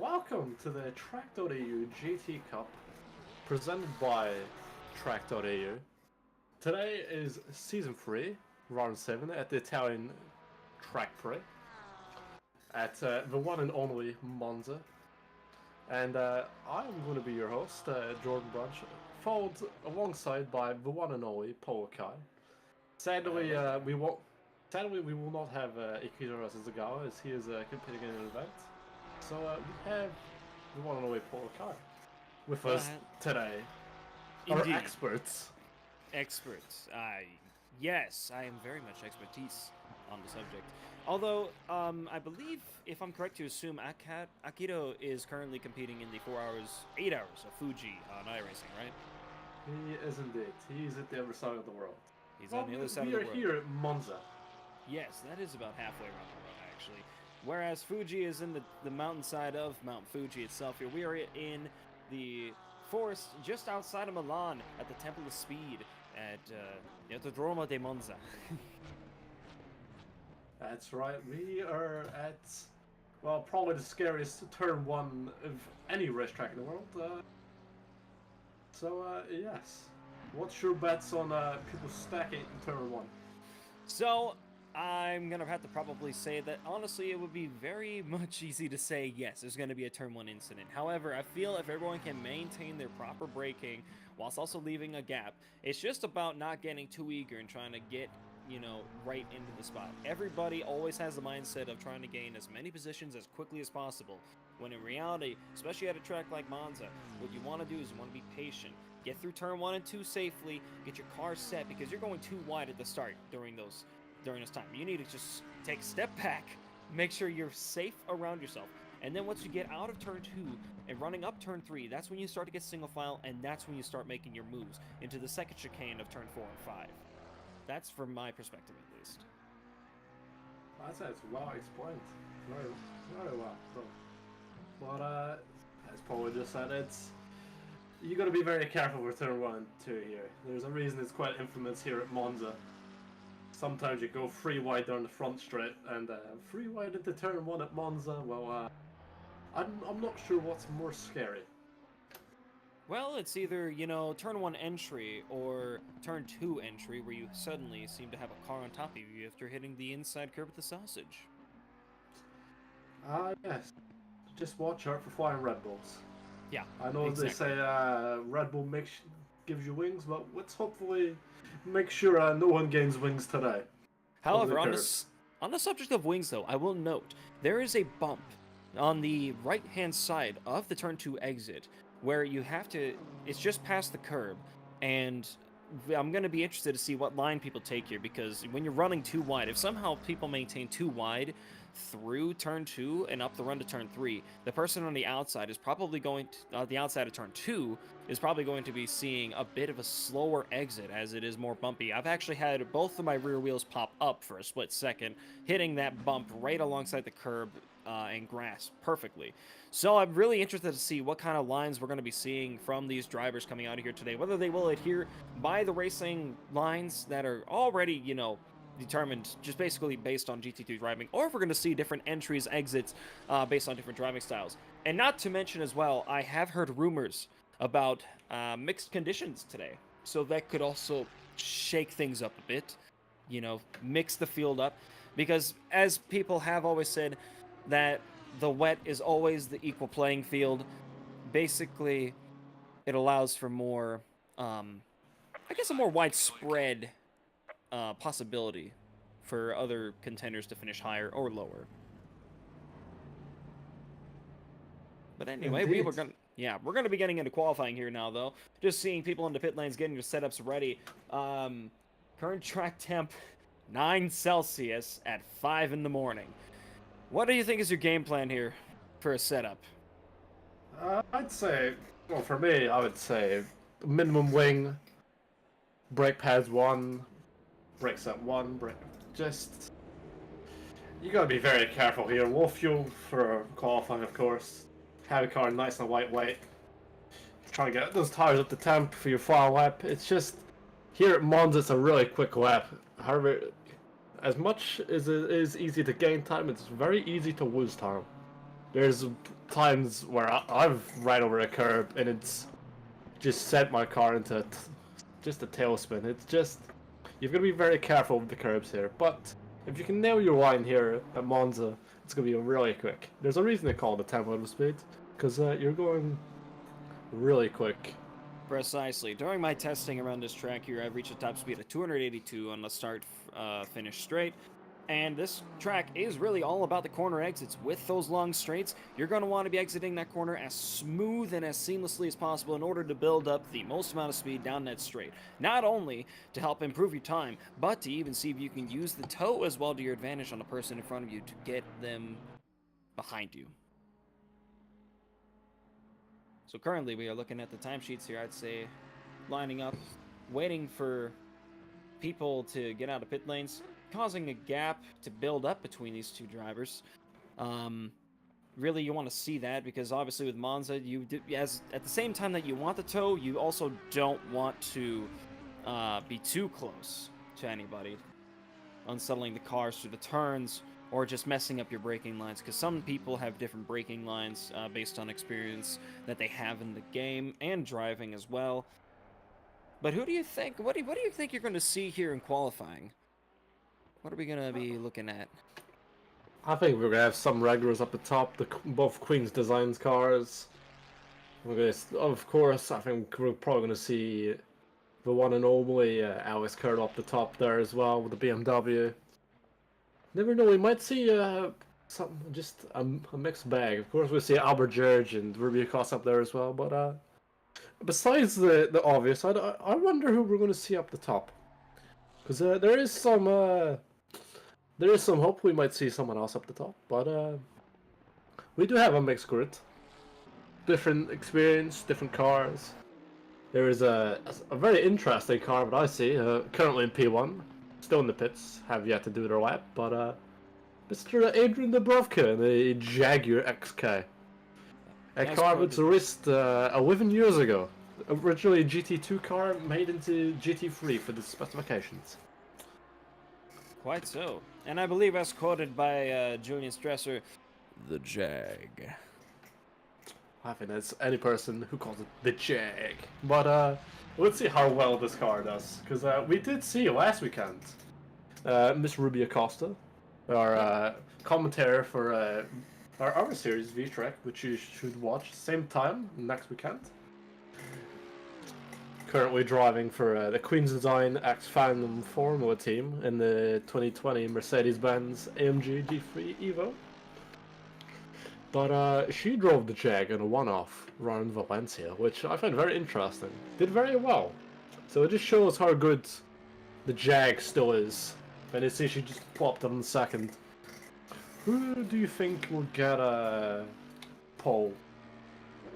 Welcome to the tracc.eu GT Cup, presented by tracc.eu. Today is Season 3, Round 7 at the Italian T-Prix at the one and only Monza. And I'm going to be your host, Jordan Brunch, followed alongside by the one and only Paul Kai. Sadly, we won't. Sadly, we will not have Ikito Rasazagawa as he is competing in an event. So we have the one and only Paul Kai with us today. Indeed. Our experts. Experts. Yes, I am very much expertise on the subject. Although, I believe, if I'm correct to assume, Akito is currently competing in the 8 hours of Fuji on iRacing, right? He is indeed. He's at the other side of the world. He's on the other side of the world. We are here at Monza. Yes, that is about halfway around the world, actually. Whereas Fuji is in the mountainside of Mount Fuji itself here. We are in the forest just outside of Milan at the Temple of Speed at the Roma de Monza. That's right. We are at, well, probably the scariest turn one of any racetrack in the world. Yes. What's your bets on people stacking in turn one? So, I'm going to have to probably say that, honestly, it would be very much easy to say, yes, there's going to be a turn one incident. However, I feel if everyone can maintain their proper braking whilst also leaving a gap, it's just about not getting too eager and trying to get, right into the spot. Everybody always has the mindset of trying to gain as many positions as quickly as possible, when in reality, especially at a track like Monza, what you want to do is you want to be patient. Get through turn 1 and 2 safely, get your car set, because you're going too wide at the start during this time. You need to just take a step back, make sure you're safe around yourself. And then once you get out of turn 2 and running up turn 3, that's when you start to get single file, and that's when you start making your moves into the second chicane of turn 4 and 5. That's from my perspective, at least. I'd say it's well explained. Very well. But as Paul just said, you got to be very careful with turn 1 and 2 here. There's a reason it's quite infamous here at Monza. Sometimes you go 3 wide down the front straight, and 3 wide into turn 1 at Monza. Well, I'm not sure what's more scary. Well, it's either, turn 1 entry or turn 2 entry where you suddenly seem to have a car on top of you after hitting the inside curb with the sausage. Yes. Just watch out for flying Red Bulls. Yeah, I know exactly. They say Red Bull gives you wings, but let's hopefully make sure no one gains wings today. However, on the subject of wings, though, I will note, there is a bump on the right-hand side of the turn 2 exit where you have to, it's just past the curb, and I'm going to be interested to see what line people take here, because when you're running too wide, if somehow people maintain too wide through turn 2 and up the run to turn 3, the person on the outside is probably going to, the outside of turn 2 is probably going to be seeing a bit of a slower exit as it is more bumpy. I've actually had both of my rear wheels pop up for a split second, hitting that bump right alongside the curb and grass perfectly. So I'm really interested to see what kind of lines we're going to be seeing from these drivers coming out of here today, whether they will adhere by the racing lines that are already, determined just basically based on GT3 driving, or if we're going to see different entries, exits based on different driving styles. And not to mention as well, I have heard rumors about mixed conditions today, so that could also shake things up a bit, mix the field up, because as people have always said, that the wet is always the equal playing field. Basically, it allows for more, I guess, a more widespread possibility for other contenders to finish higher or lower. But anyway, Indeed. we're gonna be getting into qualifying here now, though. Just seeing people in the pit lanes getting their setups ready. Current track temp 9 Celsius at 5 in the morning. What do you think is your game plan here for a setup? I'd say, well, for me, I would say minimum wing, brake pads 1, brake set 1, just, you gotta be very careful here. Low fuel for qualifying, of course. Have a car nice and lightweight. Trying to get those tires up to temp for your final lap. It's just, here at Monza, it's a really quick lap. However, as much as it is easy to gain time, it's very easy to lose time. There's times where I've ran over a curb and it's just sent my car into just a tailspin. It's just, you've got to be very careful with the curbs here. But if you can nail your line here at Monza, it's going to be really quick. There's a reason they call it the tempo of speed, because you're going really quick. Precisely. During my testing around this track here, I've reached a top speed of 282 on the start-finish straight. And this track is really all about the corner exits. With those long straights, you're going to want to be exiting that corner as smooth and as seamlessly as possible in order to build up the most amount of speed down that straight. Not only to help improve your time, but to even see if you can use the toe as well to your advantage on the person in front of you to get them behind you. So currently we are looking at the timesheets here, I'd say, lining up, waiting for people to get out of pit lanes, causing a gap to build up between these two drivers. Really, you want to see that because obviously with Monza, at the same time that you want the toe, you also don't want to be too close to anybody, unsettling the cars through the turns or just messing up your braking lines, because some people have different braking lines based on experience that they have in the game and driving as well. But who do you think? What do you think you're going to see here in qualifying? What are we going to be looking at? I think we're going to have some regulars up the top, both Queen's Designs cars. Of course, I think we're probably going to see the one and only Alice Kurt up the top there as well with the BMW. Never know, we might see just a mixed bag. Of course, we'll see Albert George and Rubio Costa up there as well, but besides the obvious, I wonder who we're going to see up the top. Because there is some hope we might see someone else up the top, but we do have a mixed grid. Different experience, different cars. There is a very interesting car that I see, currently in P1, still in the pits, have yet to do their lap, but Mr. Adrian Dubrovka in the Jaguar XK. A car that's raced 11 years ago. Originally a GT2 car made into GT3 for the specifications. Quite so. And I believe as quoted by Julian Stresser, the Jag. I think that's any person who calls it the Jag. But let's see how well this car does. Because we did see last weekend Miss Rubio Costa, our commentator for our other series, V-Track, which you should watch same time next weekend. Currently driving for the Queen's Design X Phantom Formula team in the 2020 Mercedes-Benz AMG G3 Evo. But she drove the Jag in a one-off around Valencia, which I find very interesting. Did very well. So it just shows how good the Jag still is. And you see she just plopped on second. Who do you think will get a pole?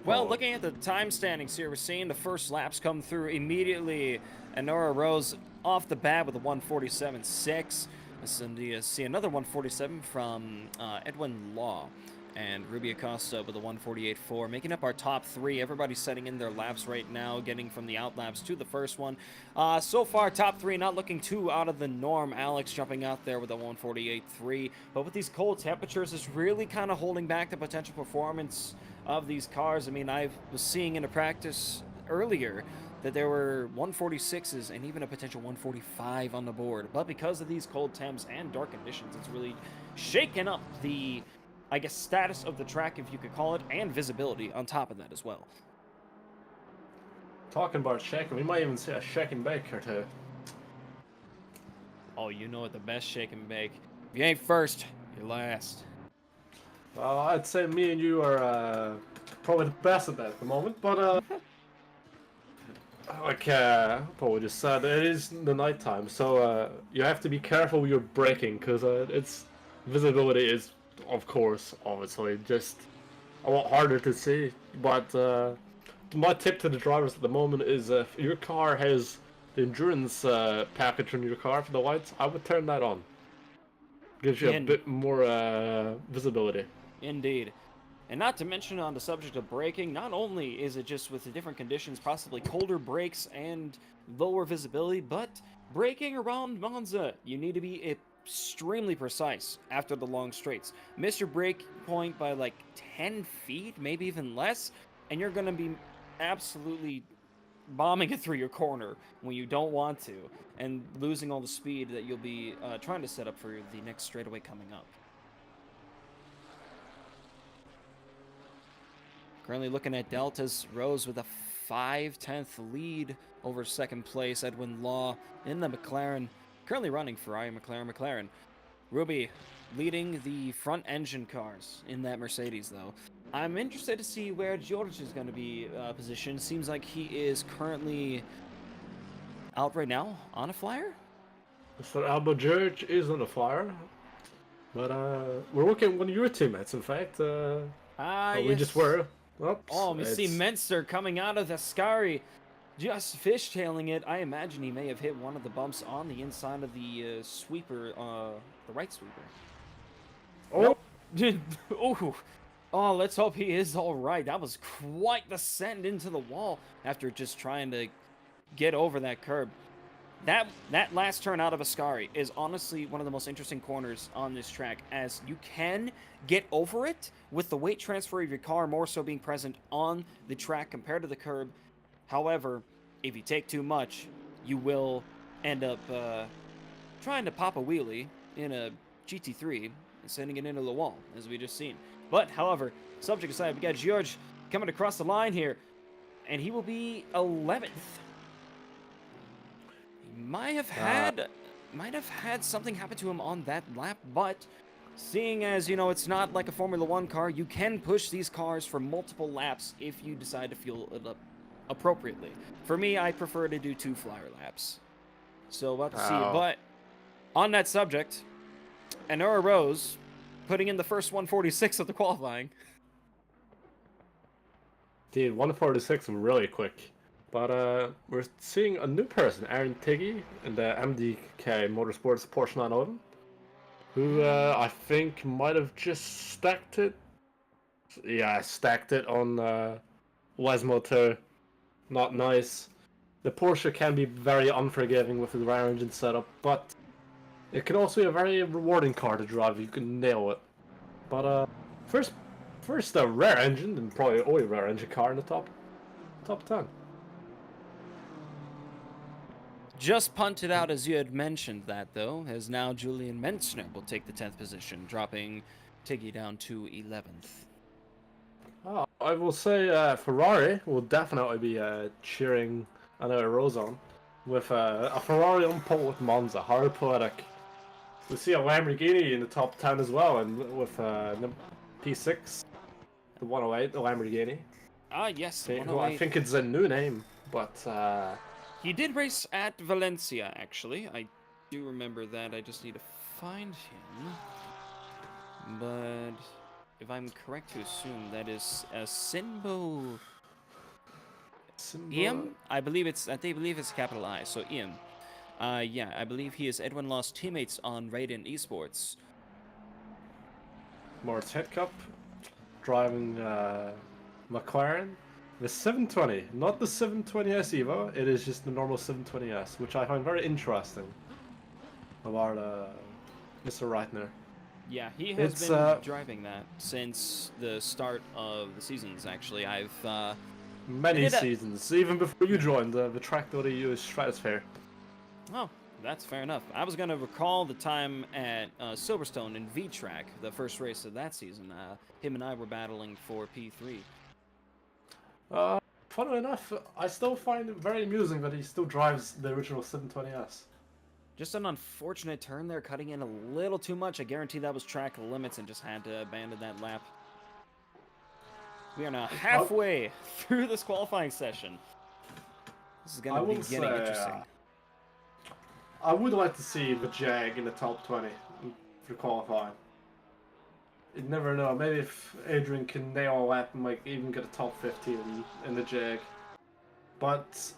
Well, looking at the time standings here, we're seeing the first laps come through immediately. And Nora Rose off the bat with a 147.6. And see another 147 from Edwin Law. And Rubio Costa with a 148.4, making up our top three. Everybody's setting in their laps right now, getting from the out laps to the first one. So far, top three not looking too out of the norm. Alex jumping out there with a 148.3. But with these cold temperatures, it's really kind of holding back the potential performance of these cars. I mean, I was seeing in a practice earlier that there were 146s and even a potential 145 on the board. But because of these cold temps and dark conditions, it's really shaken up the, I guess, status of the track, if you could call it, and visibility on top of that as well. Talking about shaking, we might even see a shake and bake or two. Oh, you know what the best shake and bake. If you ain't first, you're last. Well, I'd say me and you are probably the best at that at the moment, but like Paul just said, it is the night time, so you have to be careful with your braking, because its visibility is, of course, obviously, just a lot harder to see. But my tip to the drivers at the moment is if your car has the endurance package on your car for the lights, I would turn that on. Gives you a bit more visibility. Indeed. And not to mention on the subject of braking, not only is it just with the different conditions, possibly colder brakes and lower visibility, but braking around Monza, you need to be extremely precise after the long straights. Miss your break point by like 10 feet, maybe even less, and you're going to be absolutely bombing it through your corner when you don't want to, and losing all the speed that you'll be trying to set up for the next straightaway coming up. Currently looking at deltas, Rose with a 5/10 lead over second place. Edwin Law in the McLaren, currently running Ferrari, McLaren. Ruby leading the front engine cars in that Mercedes, though. I'm interested to see where George is going to be positioned. Seems like he is currently out right now on a flyer. So Alba George is on the flyer. But we're looking at one of your teammates, in fact. Yes. We just were. Oops, Oh, we see Menster coming out of the Scari, just fishtailing it. I imagine he may have hit one of the bumps on the inside of the sweeper, the right sweeper. Oh! Nope. Oh, let's hope he is all right. That was quite the send into the wall after just trying to get over that curb. That last turn out of Ascari is honestly one of the most interesting corners on this track, as you can get over it with the weight transfer of your car more so being present on the track compared to the curb. However, if you take too much, you will end up trying to pop a wheelie in a GT3 and sending it into the wall, as we just seen. But, however, subject aside, we got George coming across the line here, and he will be 11th. Might have had something happen to him on that lap, but seeing as, you know, it's not like a Formula 1 car, you can push these cars for multiple laps if you decide to fuel it up appropriately. For me, I prefer to do 2 flyer laps. So we'll have to see. But on that subject, Anura Rose putting in the first 146 of the qualifying. Dude, 146 really quick. But we're seeing a new person, Aaron Tiggy, in the MDK Motorsports Porsche 911, who I think might have just stacked it. Yeah, stacked it on Lesmoto. Not nice. The Porsche can be very unforgiving with the rear engine setup, but it can also be a very rewarding car to drive. You can nail it. But first the rear engine, and probably only rear engine car in the top 10. Just punted out as you had mentioned that, though, as now Julian Mentzner will take the 10th position, dropping Tiggy down to 11th. I will say Ferrari will definitely be cheering Anura Rose on, with a Ferrari on pole with Monza. How poetic. We see a Lamborghini in the top 10 as well, and with P6, the 108, the Lamborghini. Yes, the 108. I think it's a new name, but... He did race at Valencia, actually. I do remember that. I just need to find him. But if I'm correct to assume, that is Sinbo... Ian? I believe it's capital I, so Ian. Yeah, I believe he is Edwin Law's teammates on Raiden Esports. Moritz Headcup, driving McLaren. The 720, not the 720S Evo, it is just the normal 720S, which I find very interesting about Mr. Reitner. Yeah, he has been driving that since the start of the seasons, actually. I've many seasons, even before you joined the tracc.eu Stratosphere. Oh, that's fair enough. I was going to recall the time at Silverstone in V-Track, the first race of that season. Him and I were battling for P3. Funnily enough, I still find it very amusing that he still drives the original 720S. Just an unfortunate turn there, cutting in a little too much. I guarantee that was track limits and just had to abandon that lap. We are now halfway through this qualifying session. This is going to be getting interesting. I would like to see the Jag in the top 20 for qualifying. You never know. Maybe if Adrian can nail a lap and might even get a top 15 in the Jag. But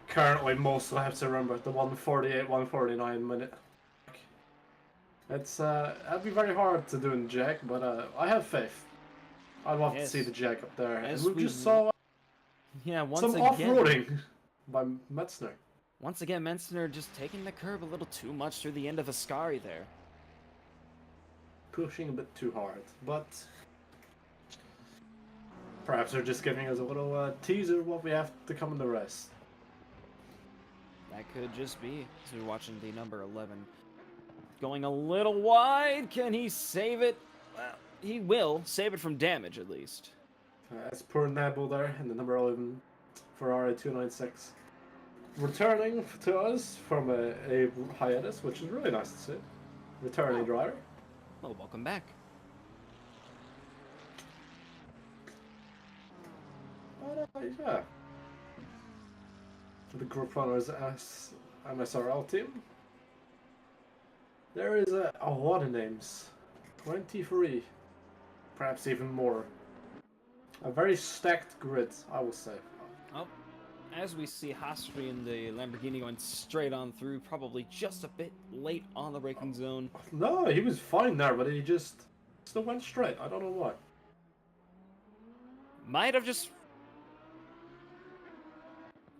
currently, most laps, I remember the 148, 149 minute. It's that'd be very hard to do in the Jag, but I have faith. I'd love to see the Jag up there. And we just saw some off-roading by Metzner. Once again, Menstener just taking the curb a little too much through the end of Ascari there. Pushing a bit too hard, but perhaps they're just giving us a little teaser of what we have to come in the rest. That could just be, as we're watching the number 11. Going a little wide, can he save it? Well, he will save it from damage at least. As per Nebel there in the number 11 Ferrari 296. Returning to us from a hiatus, which is really nice to see. Returning driver. Well, welcome back. Yeah. The Group Runners MSRL team. There is a lot of names. 23. Perhaps even more. A very stacked grid, I will say. Oh, as we see Hastri in the Lamborghini going straight on through, probably just a bit late on the braking zone. No, he was fine there, but he just still went straight. I don't know why. Might have just...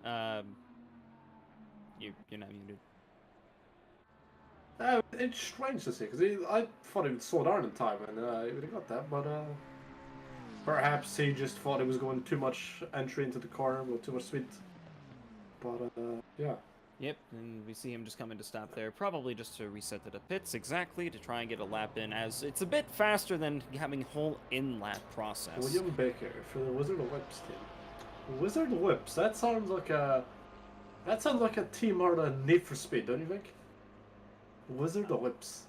You're not muted. It's strange to see, because I thought he would slow down in time, and he would have got that, but perhaps he just thought he was going too much entry into the corner with too much speed. But, yeah. Yep, and we see him just coming to stop there, probably just to reset to the pits, exactly, to try and get a lap in, as it's a bit faster than having a whole in-lap process. William Baker for the Wizard of Whips team. Wizard of Whips, that sounds like a team out of Need for Speed, don't you think? Wizard of Whips.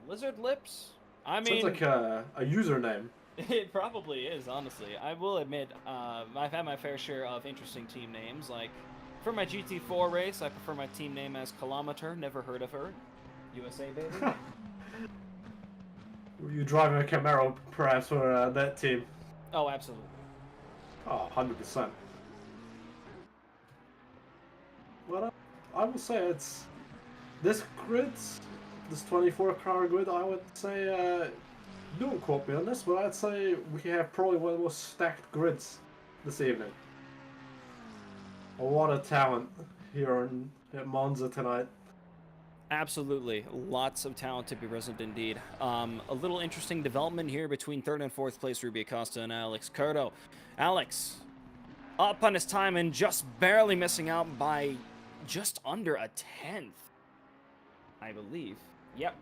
Lizard Lips? I Sounds mean... like a username. It probably is, honestly. I will admit, I've had my fair share of interesting team names, like... For my GT4 race, I prefer my team name as Kilometer. Never heard of her. USA, baby. Were you driving a Camaro, perhaps, for that team? Oh, absolutely. Oh, 100%. Well, I will say it's... This grid, this 24-car grid, I would say... don't quote me on this, but I'd say we have probably one of the most stacked grids this evening. A lot of talent here at Monza tonight. Absolutely. Lots of talent to be present indeed. A little interesting development here between 3rd and 4th place Ruby Acosta and Alex Curto. Alex, up on his time and just barely missing out by just under a 10th, I believe. Yep.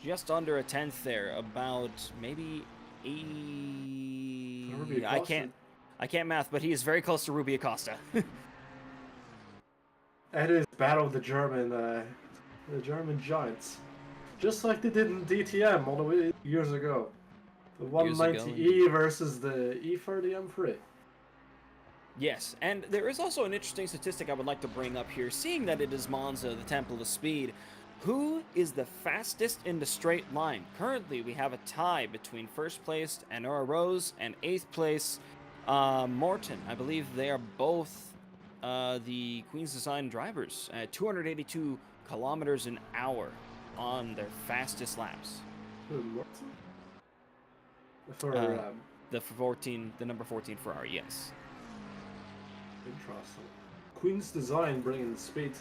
Just under a 10th there. About maybe 80... I can't math, but he is very close to Ruby Acosta. That is battle of the German giants, just like they did in DTM all the way years ago. The 190E versus the E30 M3. Yes, and there is also an interesting statistic I would like to bring up here. Seeing that it is Monza, the Temple of Speed, who is the fastest in the straight line? Currently, we have a tie between 1st place Anora Rose and 8th place Morton. I believe they are both the Queen's Design drivers at 282 kilometers an hour on their fastest laps. Morton? For the number 14 Ferrari, yes. Interesting. Queen's Design bringing the speed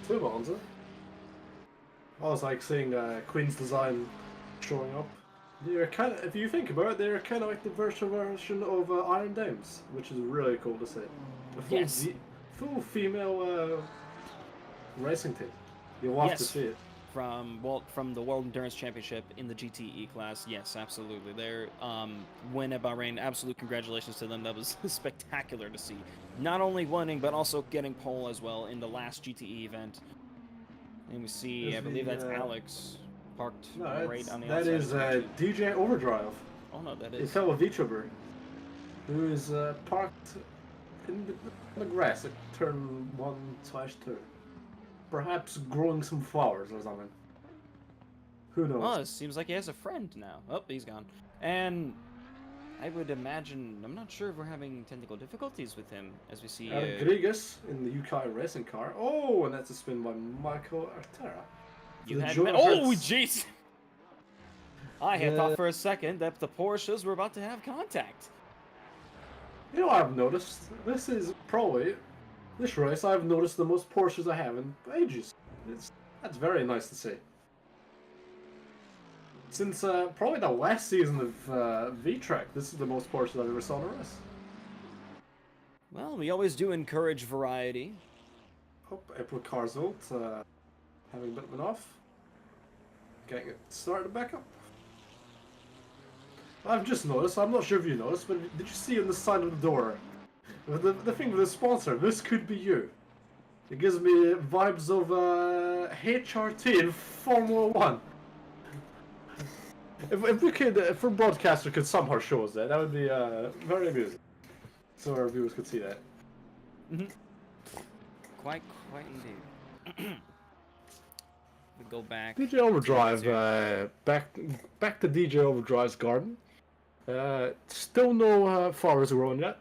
to Monza. I was like seeing Queen's Design showing up. They're kind of, if you think about it, they're kind of like the virtual version of Iron Dames, which is really cool to see. A full female racing team. You'll love to see it. From the World Endurance Championship in the GTE class, yes, absolutely. Their win at Bahrain, absolute congratulations to them. That was spectacular to see. Not only winning, but also getting pole as well in the last GTE event. And we see, I believe that's Alex. Parked right on the outside. That is DJ Overdrive. Oh no, that is. Italo Vitrober, who is parked in the grass at turn 1/2. Perhaps growing some flowers or something. Who knows? Oh, it seems like he has a friend now. Oh, he's gone. And I would imagine, I'm not sure if we're having technical difficulties with him, as we see... Rodriguez in the UK racing car. Oh, and that's a spin by Michael Artera. You had oh, jeez! I had thought for a second that the Porsches were about to have contact. You know what I've noticed? This is probably This race, I've noticed the most Porsches I have in ages. That's very nice to see. Since probably the last season of V-Track, this is the most Porsches I've ever saw in a race. Well, we always do encourage variety. Oh, April Carsult, having a bit of an off. Getting it started back up. I've just noticed, I'm not sure if you noticed, but did you see on the side of the door? The thing with the sponsor, this could be you. It gives me vibes of HRT in Formula 1. If our broadcaster could somehow show us that would be very amusing. So our viewers could see that. Mm-hmm. Quite indeed. We go back. DJ Overdrive, back to DJ Overdrive's garden. Still no flowers growing yet.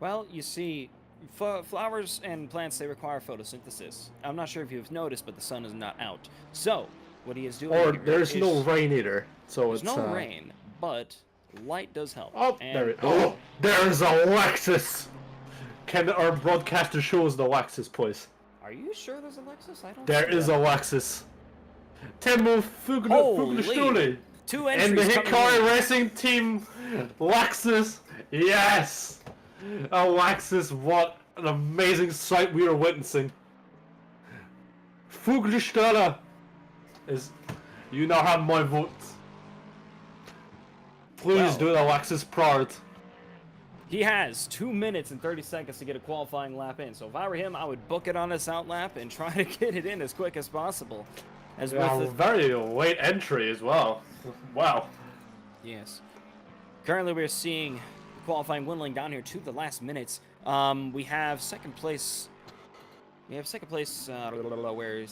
Well, you see, flowers and plants, they require photosynthesis. I'm not sure if you've noticed, but the sun is not out. So, what he is doing Or here there's no rain either. So there's it's no rain, but light does help. Oh, and there's a Lexus! Can our broadcaster show us the Lexus, please? Are you sure there's a Lexus? I don't There see is that. a Lexus. Temu Fuglestuli. Two entries And the coming Hikari in. Racing Team Lexus. Yes! A Lexus, what an amazing sight we are witnessing. Fuglestuli is... You now have my vote. Please Well, do the Lexus proud. He has 2 minutes and 30 seconds to get a qualifying lap in. So if I were him, I would book it on his out lap and try to get it in as quick as possible. As Yeah, with the... very late entry as well. Wow. Yes. Currently, we're seeing qualifying dwindling down here to the last minutes. We have second place. Where is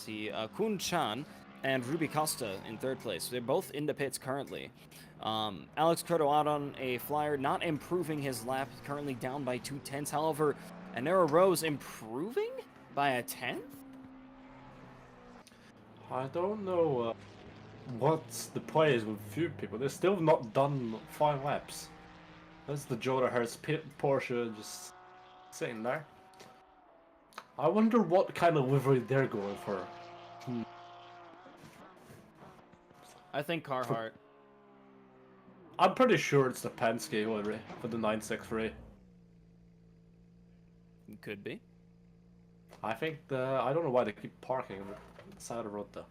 he? Kun Chan and Ruby Costa in third place. They're both in the pits currently. Alex Curto out on a flyer, not improving his lap, currently down by 2/10. However, Anera Rose improving by a 10th? I don't know what's the play is with few people. They're still not done 5 laps. That's the Jota Hertz Porsche just sitting there. I wonder what kind of livery they're going for. I think Carhartt. I'm pretty sure it's the Penske livery for the 963. Could be. I think I don't know why they keep parking on the side of the road though.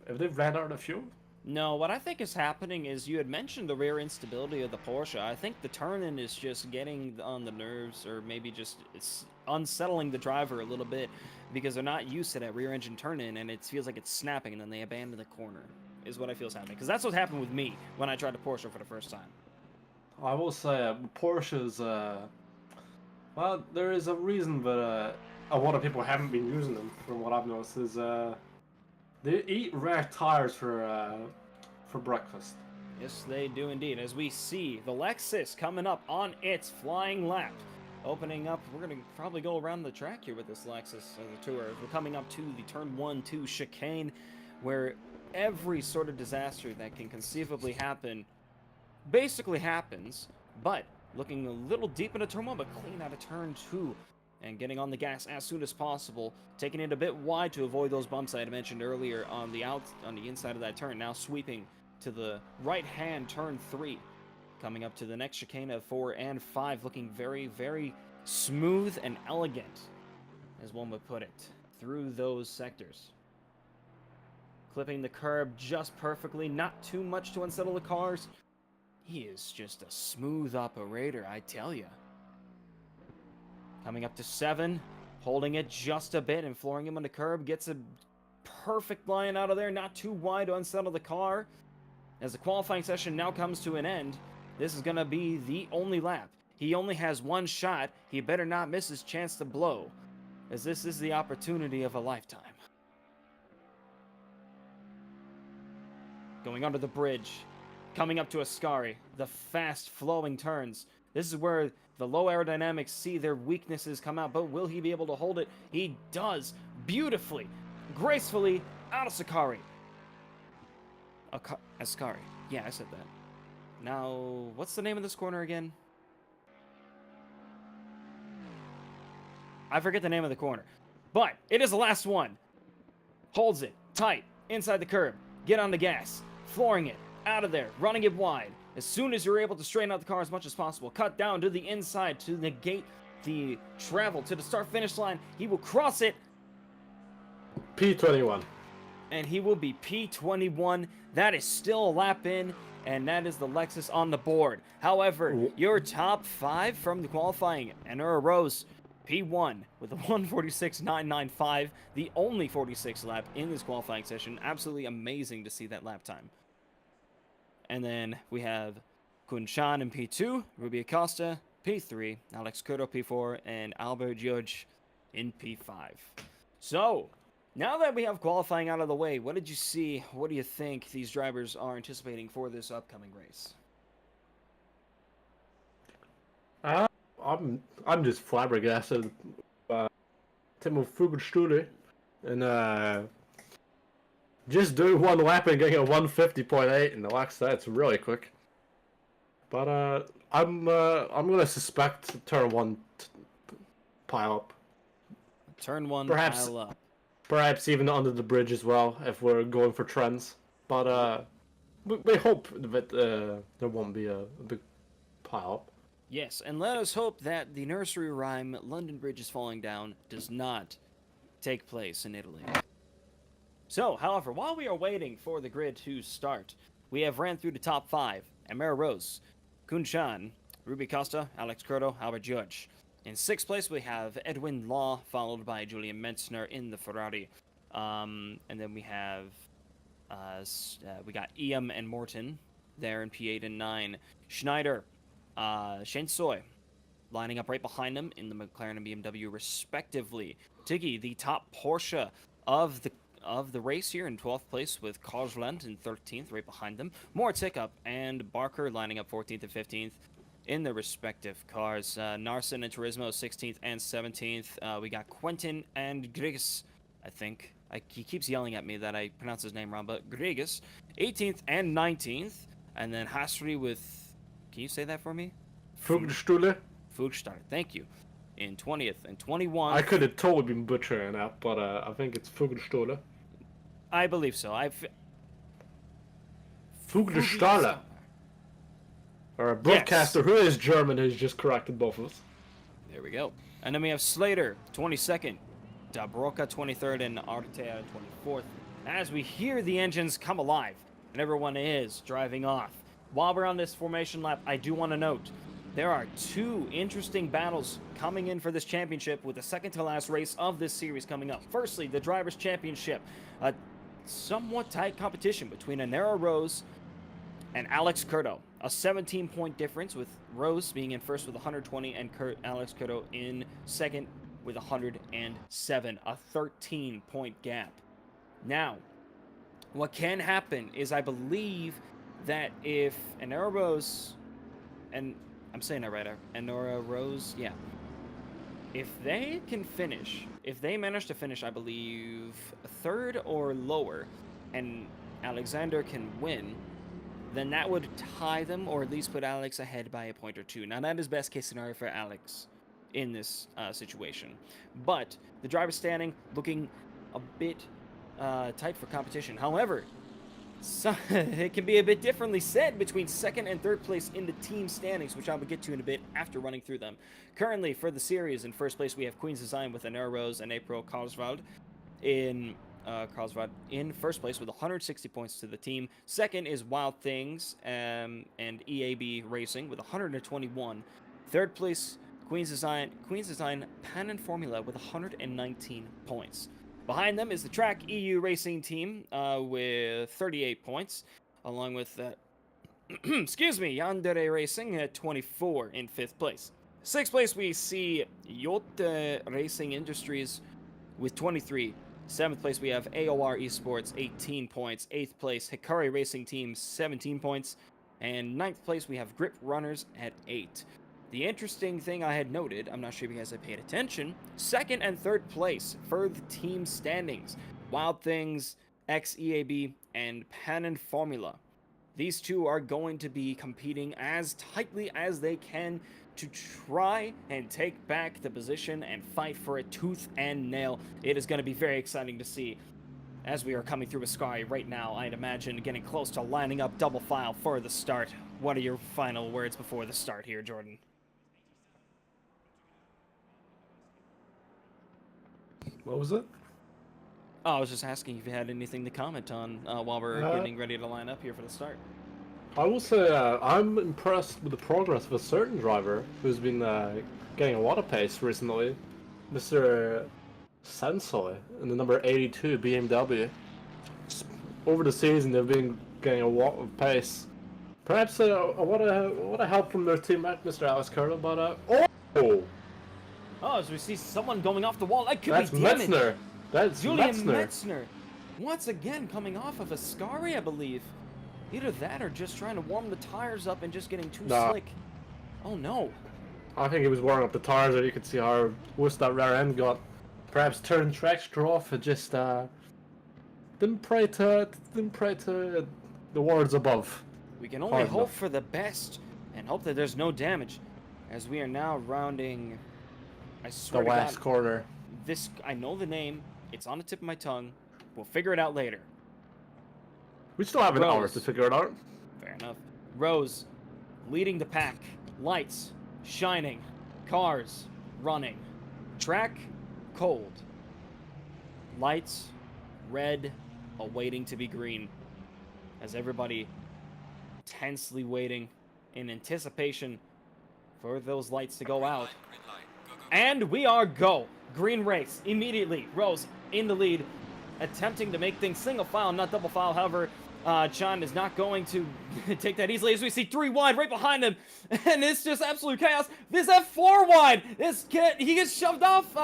If they've ran out of fuel? No, what I think is happening is you had mentioned the rear instability of the Porsche. I think the turn-in is just getting on the nerves, or maybe just it's unsettling the driver a little bit because they're not used to that rear engine turn-in, and it feels like it's snapping, and then they abandon the corner, is what I feel is happening. Because that's what happened with me when I tried to Porsche for the first time. I will say Porsches, well, there is a reason that a lot of people haven't been using them, from what I've noticed, is they eat rare tires for breakfast. Yes, they do indeed. As we see the Lexus coming up on its flying lap. Opening up, we're going to probably go around the track here with this Lexus the tour. We're coming up to the turn 1-2 chicane, where every sort of disaster that can conceivably happen basically happens, but looking a little deep into turn 1, but clean out of turn 2. And getting on the gas as soon as possible, taking it a bit wide to avoid those bumps I had mentioned earlier on the inside of that turn. Now sweeping to the right-hand turn 3, coming up to the next chicane of 4 and 5, looking very, very smooth and elegant, as one would put it, through those sectors. Clipping the curb just perfectly, not too much to unsettle the cars. He is just a smooth operator, I tell ya. Coming up to 7, holding it just a bit and flooring him on the curb. Gets a perfect line out of there, not too wide to unsettle the car. As the qualifying session now comes to an end, this is going to be the only lap. He only has one shot. He better not miss his chance to blow, as this is the opportunity of a lifetime. Going under the bridge, coming up to Ascari, the fast flowing turns. This is where the low aerodynamics see their weaknesses come out, but will he be able to hold it? He does, beautifully, gracefully, out of Ascari. Ascari, yeah, I said that. Now, what's the name of this corner again? I forget the name of the corner. But it is the last one. Holds it tight inside the curb. Get on the gas. Flooring it. Out of there. Running it wide. As soon as you're able to straighten out the car as much as possible. Cut down to the inside to negate the travel to the start-finish line. He will cross it. P21. And he will be P21. That is still a lap in. And that is the Lexus on the board. However, your top 5 from the qualifying, Enora Rose, P1 with a 1:46.995, the only 46 lap in this qualifying session. Absolutely amazing to see that lap time. And then we have Kunshan in P2, Ruby Acosta, P3, Alex Curto P4, and Albert Judge in P5. So, now that we have qualifying out of the way, what did you see? What do you think these drivers are anticipating for this upcoming race? I'm just flabbergasted. Timo Fugelstule and just doing one lap and getting a 150.8 in the Lex. That's really quick. But I'm gonna suspect turn 1 pile up. Turn 1 Perhaps, pile up. Perhaps even under the bridge as well if we're going for trends. But we hope that there won't be a big pile up. Yes, and let us hope that the nursery rhyme London Bridge is falling down does not take place in Italy. So, however, while we are waiting for the grid to start, we have ran through the top 5. Amara Rose, Kunshan, Ruby Costa, Alex Curto, Albert Judge. In 6th place, we have Edwin Law, followed by Julian Mentzner in the Ferrari. And then we have, we got Iam and Morton there in P8 and 9. Schneider, Shane Soy, lining up right behind him in the McLaren and BMW respectively. Tiggy, the top Porsche of the race here in 12th place with Kosland in 13th right behind them. More Tickup and Barker lining up 14th and 15th in their respective cars. Narson and Turismo 16th and 17th. We got Quentin and Grigas, I think. He keeps yelling at me that I pronounce his name wrong, but Grigas 18th and 19th. And then Hasri with... Can you say that for me? Fugelstule. Fugelstule, thank you. In 20th and 21st. I could have totally been butchering that, but I think it's Fugelstule. I believe so. Fugelstule. Our broadcaster, who is German, has just corrected both of us. There we go. And then we have Slater, 22nd. Dabroka, 23rd, and Artea, 24th. As we hear the engines come alive, and everyone is driving off. While we're on this formation lap, I do want to note, there are 2 interesting battles coming in for this championship with the second to last race of this series coming up. Firstly, the Drivers' Championship. A somewhat tight competition between Anera Rose and Alex Curto. A 17-point difference with Rose being in first with 120 and Alex Curto in second with 107. A 13-point gap. Now, what can happen is I believe that if Anera Rose, and I'm saying that right, Anera Rose, yeah. If they can finish, if they manage to finish, I believe, 3rd or lower, and Alexander can win, then that would tie them, or at least put Alex ahead by a point or 2. Now, that is best case scenario for Alex in this situation. But the driver's standing looking a bit tight for competition. However, so, it can be a bit differently said between 2nd and 3rd place in the team standings, which I will get to in a bit after running through them. Currently, for the series, in 1st place, we have Queen's Design with Anera Rose and April Karlswald in 1st place with 160 points to the team. 2nd is Wild Things and EAB Racing with 121. 3rd place, Queen's Design Pan and Formula with 119 points. Behind them is the tracc.eu Racing team with 38 points, along with, excuse me, Yandere Racing at 24 in 5th place. 6th place, we see Yacht Racing Industries with 23. 7th place, we have AOR Esports, 18 points. 8th place, Hikari Racing Team, 17 points. And 9th place, we have Grip Runners at 8. The interesting thing I had noted, I'm not sure if you guys have paid attention, 2nd and 3rd place for the team standings. Wild Things, XEAB, and Pan and Formula. These 2 are going to be competing as tightly as they can to try and take back the position and fight for it tooth and nail. It is going to be very exciting to see as we are coming through Ascari right now. I'd imagine getting close to lining up double file for the start. What are your final words before the start here, Jordan? What was it? Oh, I was just asking if you had anything to comment on while we're getting ready to line up here for the start. I will say I'm impressed with the progress of a certain driver who's been getting a lot of pace recently, Mr. Sensoi in the number 82 BMW. Over the season, they've been getting a lot of pace. Perhaps a lot of help from their teammate, Mr. Alex Curtis, but Oh, so we see someone going off the wall. That could that's be damage. Metzner. That's Julian Metzner. Metzner. Once again, coming off of Ascari, I believe. Either that or just trying to warm the tires up and just getting too slick. Oh, no. I think he was warming up the tires, and you could see how worse that rear end got. Perhaps turned traction off and just didn't pray to the words above. We can only hope for the best and hope that there's no damage, as we are now rounding. I swear the to last God, quarter. This I know the name. It's on the tip of my tongue. We'll figure it out later. We still have an hour to figure it out. Fair enough. Rose, leading the pack. Lights, shining. Cars, running. Track, cold. Lights, red, awaiting to be green. As everybody tensely waiting in anticipation for those lights to go out. And we are go. Green race immediately. Rose in the lead, attempting to make things single file, not double file. However, Chan is not going to take that easily, as we see 3 wide right behind him, and it's just absolute chaos. This at 4 wide. This kid, he gets shoved off.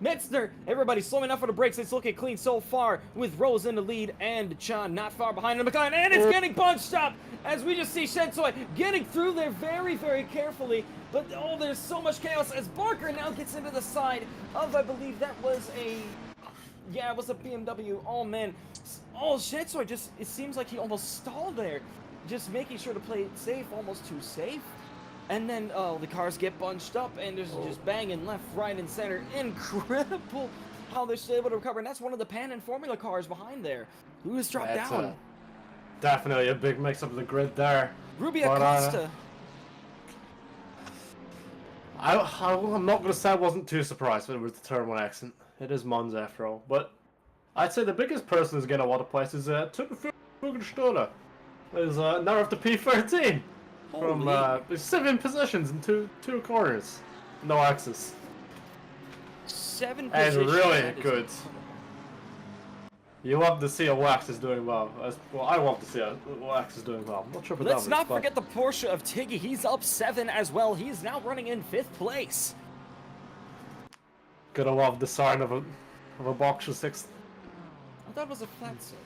Metzner. Everybody slowing up for the brakes. It's looking clean so far, with Rose in the lead and Chan not far behind him. And it's getting bunched up, as we just see Shensoi getting through there very, very carefully. But oh, there's so much chaos as Barker now gets into the side of, I believe that was a, yeah, it was a BMW. Oh man, oh Shensoi just, it seems like he almost stalled there, just making sure to play it safe, almost too safe. And then the cars get bunched up, and there's just banging left, right, and center. Incredible how they're still able to recover. And that's one of the Pan and Formula cars behind there, who has dropped down. Definitely a big mix-up of the grid there. Ruby Acosta. I'm not going to say I wasn't too surprised when it was the turn 1 accident. It is Monza after all. But I'd say the biggest person who's getting a lot of places is Tugenstoda. Is now up to P13. From 7 positions in two corners. No axis. 7 and positions. Really good. You love to see a Wax is doing well. Well, I want to see a Wax is doing well. I'm not sure if Let's not forget the Porsche of Tiggy. He's up 7 as well. He's now running in 5th place. Gotta love the sign of a box of 6th. I thought it was a flat 6.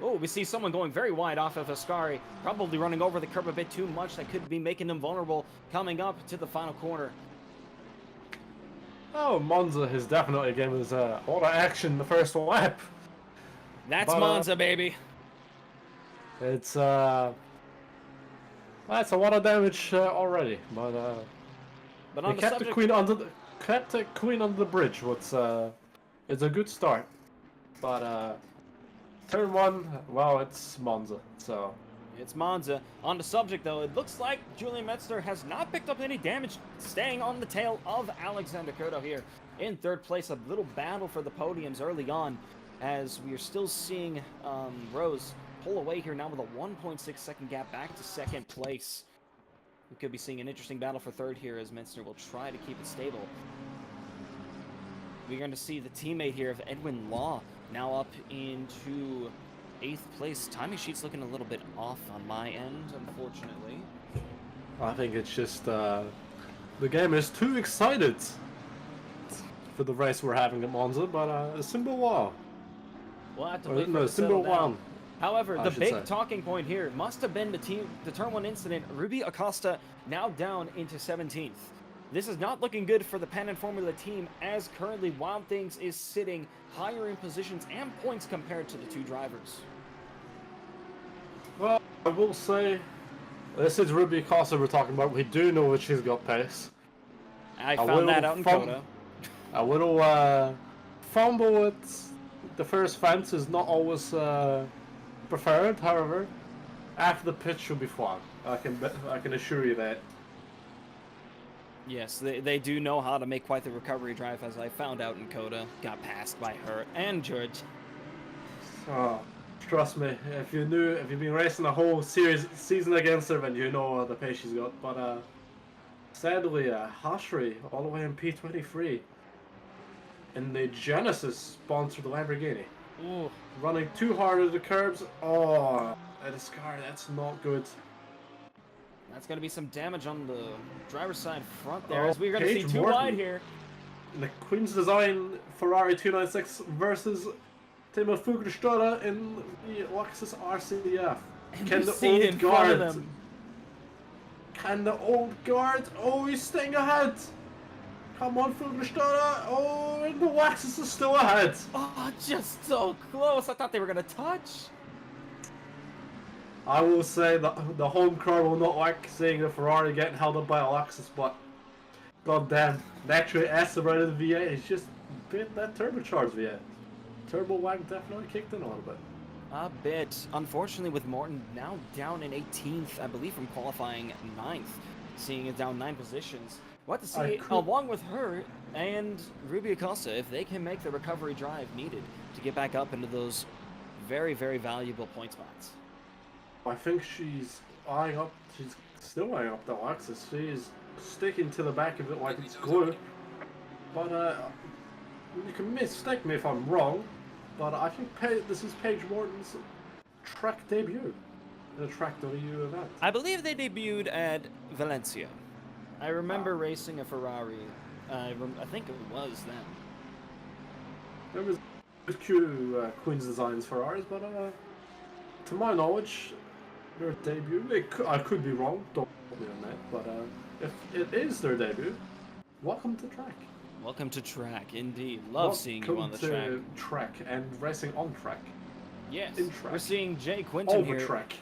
Oh, we see someone going very wide off of Ascari, probably running over the curb a bit too much. That could be making them vulnerable coming up to the final corner. Oh, Monza has definitely given us a lot of action in the first lap. That's Monza, baby. It's that's a lot of damage already, but on kept the queen under the bridge. It's a good start, but turn 1, well, it's Monza, so. It's Monza. On the subject, though, it looks like Julian Metzner has not picked up any damage, staying on the tail of Alexander Curto here in 3rd place. A little battle for the podiums early on, as we are still seeing Rose pull away here now with a 1.6 second gap back to 2nd place. We could be seeing an interesting battle for 3rd here, as Metzner will try to keep it stable. We're going to see the teammate here of Edwin Law now up into 8th place. Timing sheet's looking a little bit off on my end, unfortunately. I think it's just the game is too excited for the race we're having at Monza, but Symbol Wow. We'll have to wait for Symbol Wow. However, the big say. talking point here must have been the turn 1 incident. Ruby Acosta now down into 17th. This is not looking good for the Pan and Formula team, as currently Wild Things is sitting higher in positions and points compared to the 2 drivers. Well, I will say This is Ruby Costa we're talking about. We do know that she's got pace. I found that out in Coda. A little fumble at the first fence is not always preferred. However, after the pitch should be fine. I can assure you that. Yes, they do know how to make quite the recovery drive, as I found out in Coda. Got passed by her and George. Oh, trust me, if you've been racing the whole season against her, then you know the pace she's got. But sadly, Hashri all the way in P23 in the Genesis sponsored Lamborghini. Ooh. Running too hard at the curbs. Oh, at a scar, that's not good. That's going to be some damage on the driver's side front there, Oh, as we're going to see too wide here. The Queen's Design Ferrari 296 versus Timo Fuglestora in the Lexus RCF. Can the old guard? Oh, he's staying ahead. Come on, Fuglestora. Oh, and the Lexus is still ahead. Oh, just so close. I thought they were going to touch. I will say that the home crowd will not like seeing the Ferrari getting held up by a Lexus, but goddamn, naturally aspirated V8 is just bit that turbocharged V8. Turbo wag definitely kicked in a little bit. A bit. Unfortunately, with Morton now down in 18th, I believe from qualifying 9th, seeing it down 9 positions. We'll have to see, along with her and Ruby Acosta, if they can make the recovery drive needed to get back up into those very, very valuable point spots. I think she's still eyeing up the Lexus. She's sticking to the back of it like it's glue. But you can mistake me if I'm wrong, but I think this is Paige Morton's track debut in a tracc.eu event. I believe they debuted at Valencia. I remember racing a Ferrari. I think it was then. There was Queen's Designs Ferraris, but to my knowledge, their debut. I could be wrong. Don't quote me on that. But if it is their debut, welcome to track. Welcome to track, indeed. Love seeing you on the track. Welcome to track and racing on track. Yes. In track. We're seeing Jay Quinton over here. Track.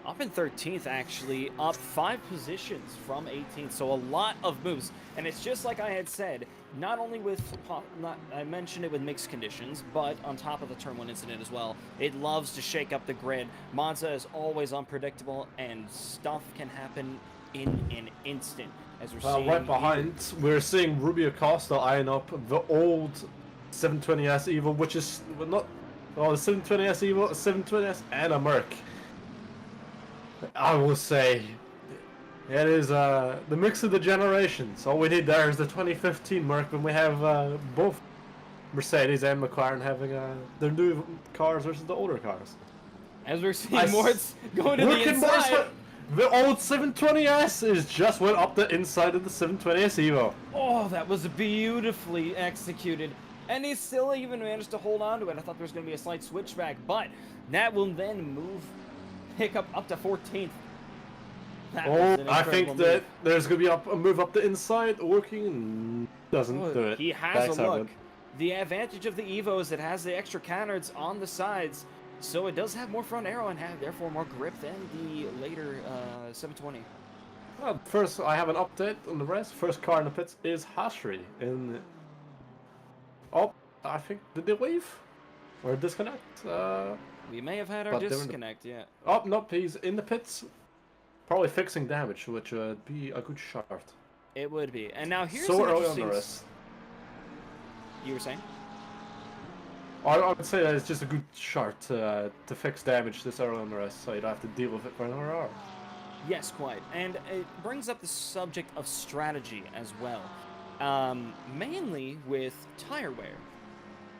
Up in 13th, actually, up 5 positions from 18th, so a lot of moves. And it's just like I had said, not only with, I mentioned it with mixed conditions, but on top of the Turn 1 incident as well, it loves to shake up the grid. Monza is always unpredictable, and stuff can happen in an instant. As we're seeing right behind, we're seeing Ruby Acosta eyeing up the old 720S Evo, which is not, the 720S Evo, 720S and a Merc. I will say, it is the mix of the generations. All we need there is the 2015 Merc when we have both Mercedes and McLaren having their new cars versus the older cars. As we're seeing Moritz going to the inside. The old 720S is just went up the inside of the 720S Evo. Oh, that was beautifully executed. And he still even managed to hold on to it. I thought there was going to be a slight switchback, but that will then pick up to 14th. I think that there's going to be a move up the inside, working, doesn't do it. He has a look. The advantage of the Evo is it has the extra canards on the sides, so it does have more front aero and therefore more grip than the later 720. Well, first, I have an update on the rest. First car in the pits is Hashri. Oh, I think, did they leave? Or disconnect? We may have had our disconnect, yeah. Oh, nope, he's in the pits. Probably fixing damage, which would be a good shot. It would be. And now here's so early on the race. You were saying? I would say that it's just a good shot to fix damage this early on the race, so you'd have to deal with it for another hour. Yes, quite. And it brings up the subject of strategy as well. Mainly with tire wear.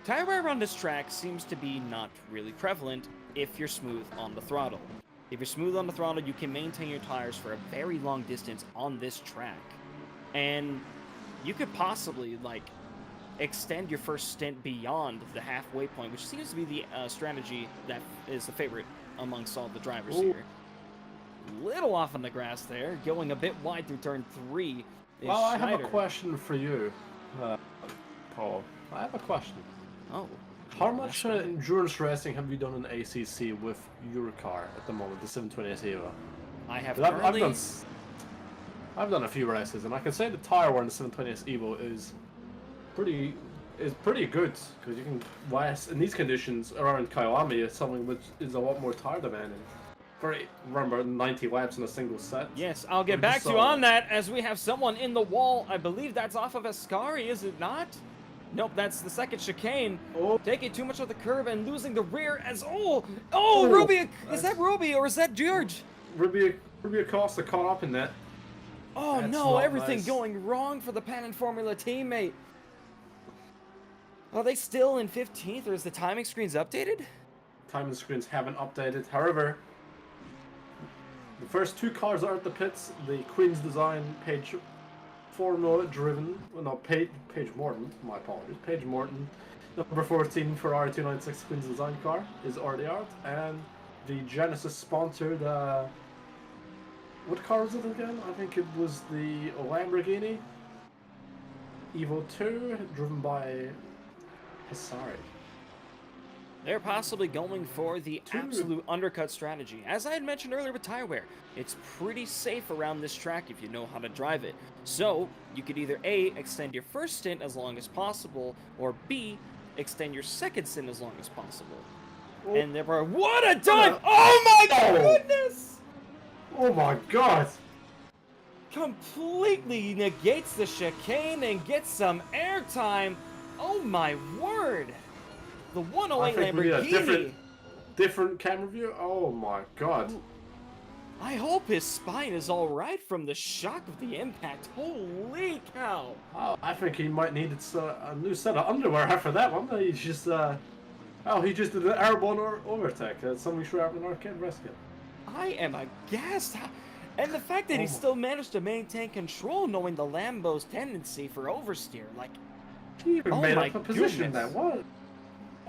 Tire wear on this track seems to be not really prevalent if you're smooth on the throttle. If you're smooth on the throttle, you can maintain your tires for a very long distance on this track. And you could possibly, extend your first stint beyond the halfway point, which seems to be the strategy that is the favorite amongst all the drivers here. Little off on the grass there, going a bit wide through turn 3. Well, I have a question for you, Paul. I have a question. Oh. How much endurance racing have you done in ACC with your car at the moment, the 720S Evo? I have But currently... I've done a few races, and I can say the tire wear in the 720S Evo is pretty good because you can in these conditions around Kiami is something which is a lot more tire demanding. Remember 90 laps in a single set. Yes, I'll get back to you on that as we have someone in the wall. I believe that's off of Ascari, is it not? Nope, that's the second chicane. Oh. Taking too much of the curb and losing the rear as... Oh, Ruby! Is that Ruby or is that George? Ruby Costa caught up in that. Oh That's no, not everything nice. going wrong for the Pan Formula teammate. Are they still in 15th or is the timing screens updated? Timing screens haven't updated. However, the first two cars are at the pits. The Queen's Design Page Formula driven. Well, no, Page Morton. My apologies. Page Morton. Number 14 Ferrari 296 Queen's Design car is already out. And the Genesis sponsored. What car was it again? I think it was the Lamborghini Evo 2, driven by Hisari. They're possibly going for the absolute undercut strategy. As I had mentioned earlier with tire wear, it's pretty safe around this track if you know how to drive it. So, you could either A, extend your first stint as long as possible, or B, extend your second stint as long as possible. Oh. And there were... What a dive! Oh my goodness! Oh my god! Completely negates the chicane and gets some airtime. Oh my word! The 108 I think we need a Lamborghini. different camera view. Oh my god! I hope his spine is all right from the shock of the impact. Holy cow! Oh, I think he might need a new set of underwear after that one. He's just he just did an airborne overtake. Something should happen in arcade rescue. I am aghast. And the fact that he still managed to maintain control knowing the Lambo's tendency for oversteer. Like, He even made my up a position goodness. there. What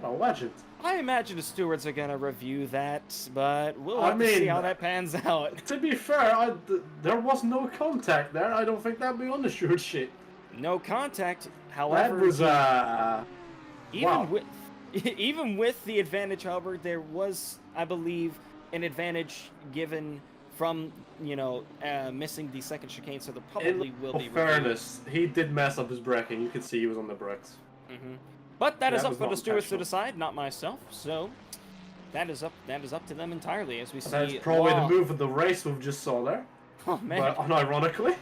a legend. I imagine the stewards are going to review that, but we'll have to see how that pans out. To be fair, there was no contact there. I don't think that'd be on the steward sheet. No contact, however... That was, Even with the advantage, however, there was, I believe, an advantage given from, missing the second chicane, so there probably will be... In fairness, he did mess up his braking. You could see he was on the brakes. Mm-hmm. But that is up for the stewards to decide, not myself. So that is up to them entirely, as we see. That's probably the move of the race we've just saw there. Oh man! But unironically.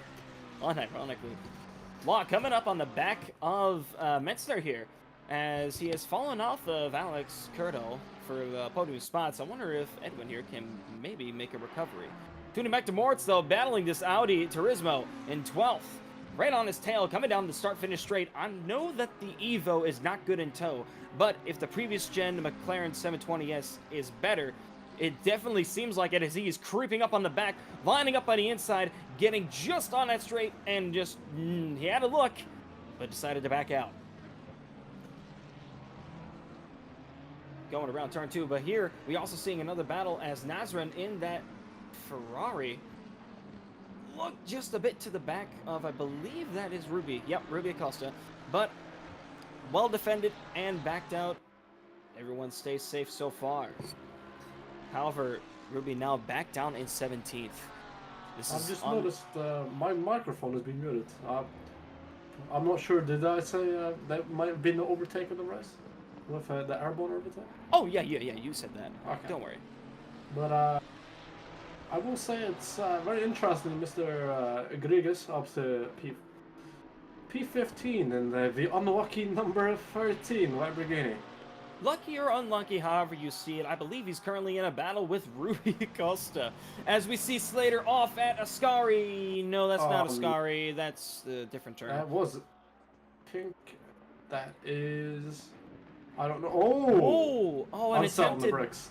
Law coming up on the back of Metzler here, as he has fallen off of Alex Curto for podium spots. I wonder if Edwin here can maybe make a recovery. Tuning back to Moritz though, battling this Audi Turismo in 12th. Right on his tail, coming down the start-finish straight. I know that the Evo is not good in tow, but if the previous gen McLaren 720S is better, it definitely seems like it as he is creeping up on the back, lining up on the inside, getting just on that straight, and just, he had a look, but decided to back out. Going around turn 2, but here, we also seeing another battle as Nazran in that Ferrari. Look just a bit to the back of, I believe that is Ruby. Yep, Ruby Acosta. But well defended and backed out. Everyone stays safe so far. However, Ruby now back down in 17th. I've just noticed my microphone has been muted. I'm not sure. Did I say that might have been the overtake of the race? With the airborne overtake? Oh, yeah, you said that. Okay. Don't worry. But, I will say it's very interesting, Mr. Grigas up to P15 and the unlucky number 13, Lamborghini. Lucky or unlucky, however you see it, I believe he's currently in a battle with Ruby Costa. As we see Slater off at Ascari. No, that's not Ascari. That's a different term. That was pink. That is... I don't know. Oh, an attempted... attempted... the bricks.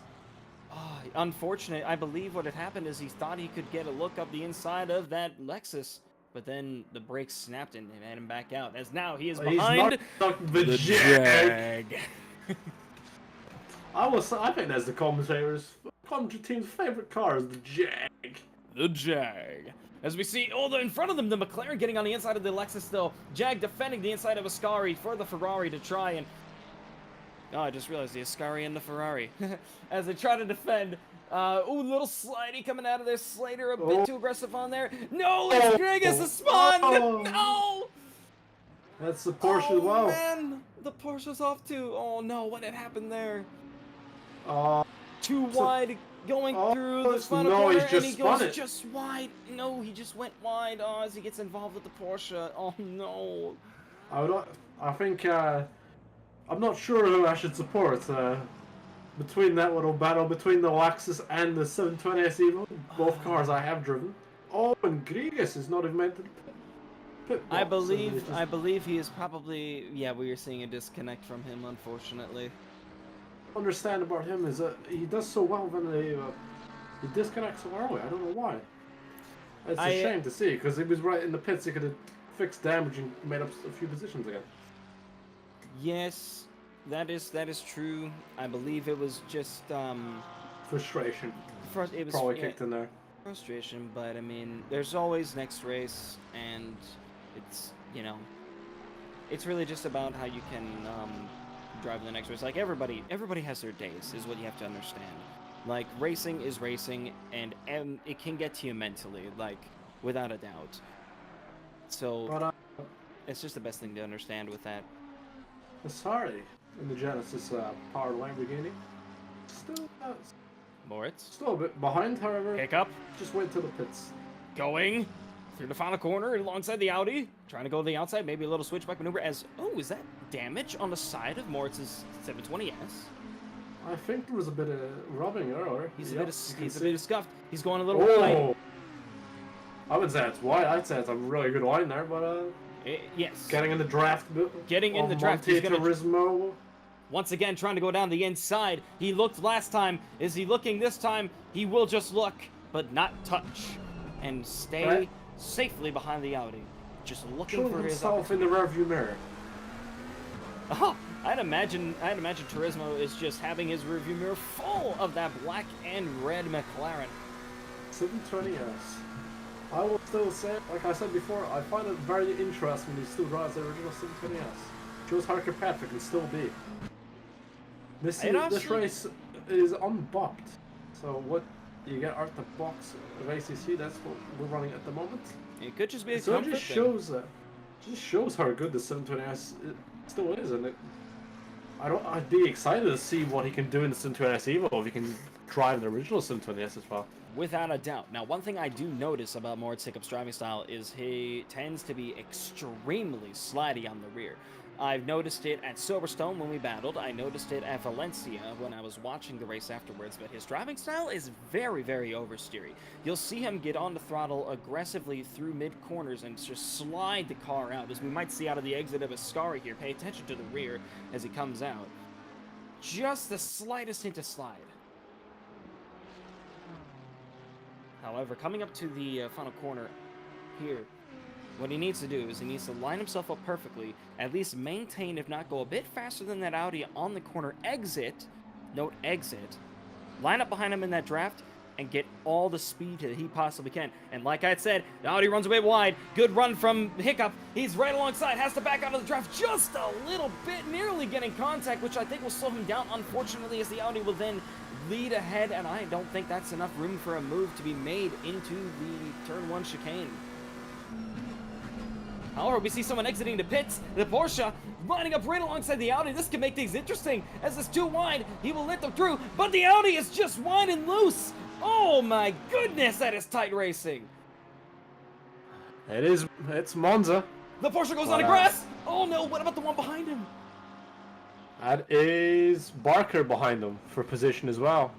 Oh, unfortunate. I believe what had happened is he thought he could get a look up the inside of that Lexus, but then the brakes snapped and had him back out. As now he is behind the Jag. I think that's the commentary team's favorite car is the Jag. The Jag. As we see, in front of them, the McLaren getting on the inside of the Lexus though. Jag defending the inside of Ascari for the Ferrari to try and... Oh, I just realized the Ascari and the Ferrari. As they try to defend Ooh, little slidey coming out of there. Slater a Oh. bit too aggressive on there. No, it's Grigas, the spawn. Oh. No. That's the Porsche as well. Oh man, the Porsche's off too. Oh no, what had happened there? Too wide going through the final corner, and he goes just wide. No, he just went wide. Oh, as he gets involved with the Porsche. Oh no. I think I'm not sure who I should support. Between that little battle between the Lexus and the 720S Evo, both cars I have driven. Oh, and Grigas is not even meant to. I believe he is probably, yeah, we are seeing a disconnect from him, unfortunately. Understand about him is that he does so well when he disconnects so early. I don't know why. It's a shame to see, because he was right in the pits. He could have fixed damage and made up a few positions again. Yes, that is true. I believe it was just frustration. It was probably kicked in there. Frustration, but I mean, there's always next race, and it's, you know, it's really just about how you can drive the next race. Like everybody has their days, is what you have to understand. Like racing is racing, and it can get to you mentally, like without a doubt. So it's just the best thing to understand with that. Sorry, in the Genesis powered Lamborghini, still a bit behind, however. Pick up. Just wait till the pits. Going through the final corner alongside the Audi. Trying to go to the outside. Maybe a little switchback maneuver as... Oh, is that damage on the side of Moritz's 720S? I think there was a bit of rubbing earlier. He's a bit scuffed. He's going a little wide. I would say it's wide. I'd say it's a really good line there, but... yes. Getting in the draft. Getting in the draft. He's gonna... Turismo. Once again, trying to go down the inside. He looked last time. Is he looking this time? He will just look, but not touch. And stay safely behind the Audi. Just looking for himself in the rearview mirror. Oh, I'd imagine Turismo is just having his rearview mirror full of that black and red McLaren. 720S. I will still say, like I said before, I find it very interesting when he still drives the original 720S. Shows how competitive it can still be. This race is unbopped, so what you get out the box of ACC, that's what we're running at the moment. It could just be a so comfort it just shows how good the 720S still is, and I'd be excited to see what he can do in the 720S Evo if he can drive the original 720S as well. Without a doubt. Now, one thing I do notice about Moritz Hickup's driving style is he tends to be extremely slidey on the rear. I've noticed it at Silverstone when we battled. I noticed it at Valencia when I was watching the race afterwards. But his driving style is very, very oversteery. You'll see him get on the throttle aggressively through mid-corners and just slide the car out, as we might see out of the exit of Ascari here. Pay attention to the rear as he comes out. Just the slightest hint of slide. However, coming up to the final corner here, what he needs to do is he needs to line himself up perfectly, at least maintain, if not go a bit faster than that Audi on the corner exit, note exit, line up behind him in that draft, and get all the speed that he possibly can. And like I said, the Audi runs away wide, good run from Hiccup, he's right alongside, has to back out of the draft just a little bit, nearly getting contact, which I think will slow him down, unfortunately, as the Audi will then lead ahead, and I don't think that's enough room for a move to be made into the turn 1 chicane. However, we see someone exiting the pits. The Porsche lining up right alongside the Audi. This could make things interesting. As it's too wide, he will let them through. But the Audi is just wide and loose. Oh my goodness, that is tight racing. It is. It's Monza. The Porsche goes on the grass. Oh no, what about the one behind him? That is Barker behind him for position as well.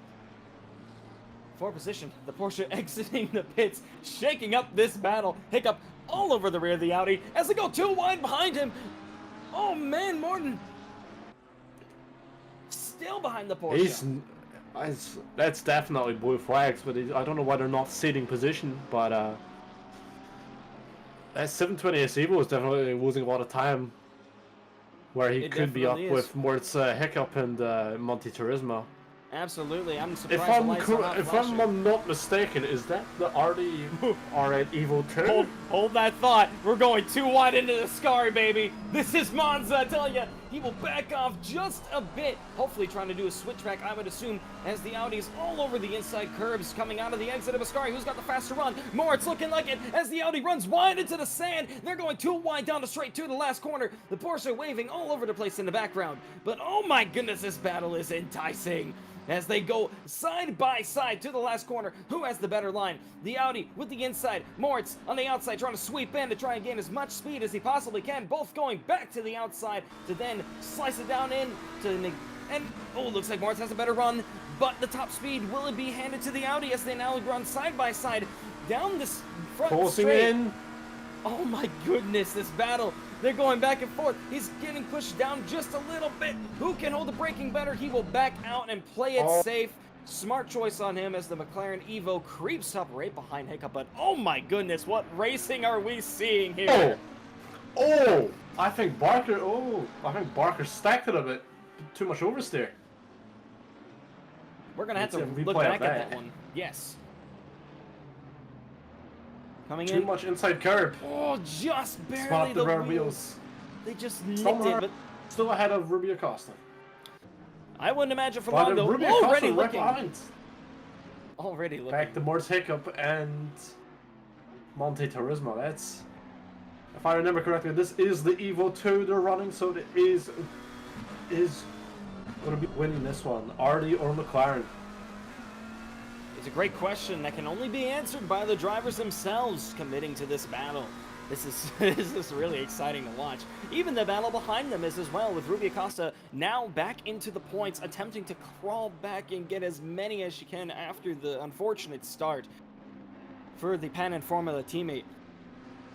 For position, the Porsche exiting the pits, shaking up this battle. Hiccup all over the rear of the Audi as they go too wide behind him. Oh man, Morton still behind the Porsche. That's definitely blue flags, but I don't know why they're not ceding position. But that 720S Evo is definitely losing a lot of time, where he could be up with Moritz Hiccup and Monte Turismo. Absolutely, I'm surprised. If I'm not mistaken, is that the RD R8 Evo 2? Hold that thought. We're going too wide into the Scari, baby. This is Monza, I tell you. He will back off just a bit, hopefully trying to do a switch track, I would assume, as the Audi's all over the inside curbs coming out of the exit of Ascari. Who's got the faster run? Moritz looking like it as the Audi runs wide into the sand. They're going too wide down the straight to the last corner. The Porsche waving all over the place in the background. But oh my goodness, this battle is enticing as they go side by side to the last corner. Who has the better line? The Audi with the inside, Moritz on the outside trying to sweep in to try and gain as much speed as he possibly can, both going back to the outside to then slice it down in to and oh, looks like Moritz has a better run, but the top speed, will it be handed to the Audi as they now run side by side down this front straight? In. Oh my goodness, this battle. They're going back and forth. He's getting pushed down just a little bit. Who can hold the braking better? He will back out and play it safe. Smart choice on him as the McLaren Evo creeps up right behind Hiccup. But oh my goodness, what racing are we seeing here? I think Barker stacked it a bit. Too much oversteer. We're gonna have to look back at that one. Yes. Coming in. Too much inside curb. Oh, just barely. Spot the rear wheels. They just nicked it, but still ahead of Rubio Costa. I wouldn't imagine for long though. Already looking. Already looking. Back to Morse Hiccup and Monte Turismo. That's, if I remember correctly, this is the Evo 2 they're running, so it is going to be winning this one. Artie or McLaren? It's a great question that can only be answered by the drivers themselves committing to this battle. This is really exciting to watch. Even the battle behind them is as well, with Rubio Costa now back into the points, attempting to crawl back and get as many as she can after the unfortunate start for the Pan and Formula teammate.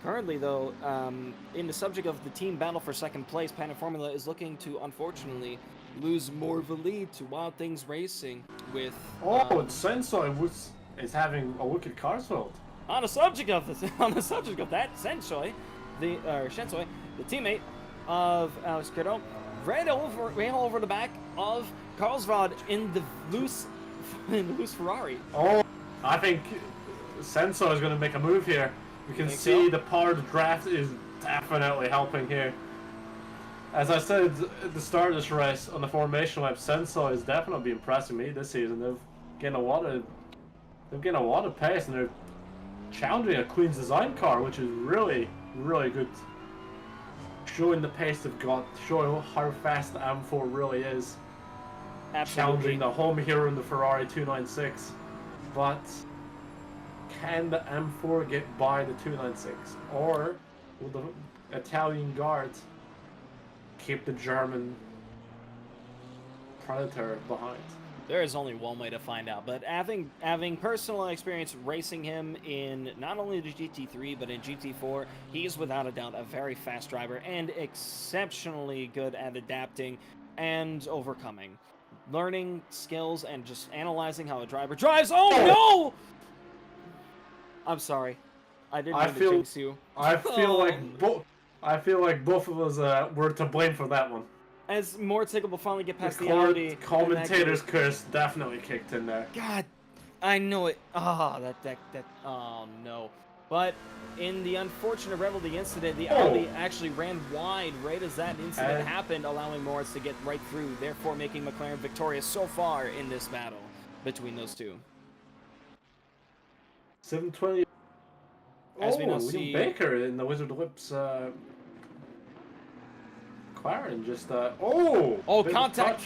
Currently, though, in the subject of the team battle for second place, Pan and Formula is looking to, unfortunately, lose more of a lead to Wild Things Racing with... Sensei is having a wicked cars fault. On the subject of that, Shensoi, the teammate of Alex Credo, ran over the back of Karlsrod in the loose Ferrari. Oh, I think Sensei is going to make a move here. You can see the powered draft is definitely helping here. As I said at the start of this race on the formation lap, Sensei is definitely impressing me this season. They've gained a lot of pace, and they're challenging a Queen's design car, which is really, really good. Showing the pace they've got, showing how fast the M4 really is. Absolutely. Challenging the home hero in the Ferrari 296. But can the M4 get by the 296? Or will the Italian guards keep the German Predator behind? There is only one way to find out, but having personal experience racing him in not only the GT3 but in GT4, he's without a doubt a very fast driver and exceptionally good at adapting and overcoming, learning skills and just analyzing how a driver drives. Oh no! I'm sorry, I didn't mean to jinx you. I feel like both of us were to blame for that one. As Moritz will finally get past the Audi. Commentator's curse definitely kicked in there. God, I know it. Oh, oh no. But in the unfortunate Revelry incident, the Audi actually ran wide right as that incident happened, allowing Moritz to get right through, therefore making McLaren victorious so far in this battle between those two. 720. As we now see Baker in the Wizard Whips. McLaren just contact.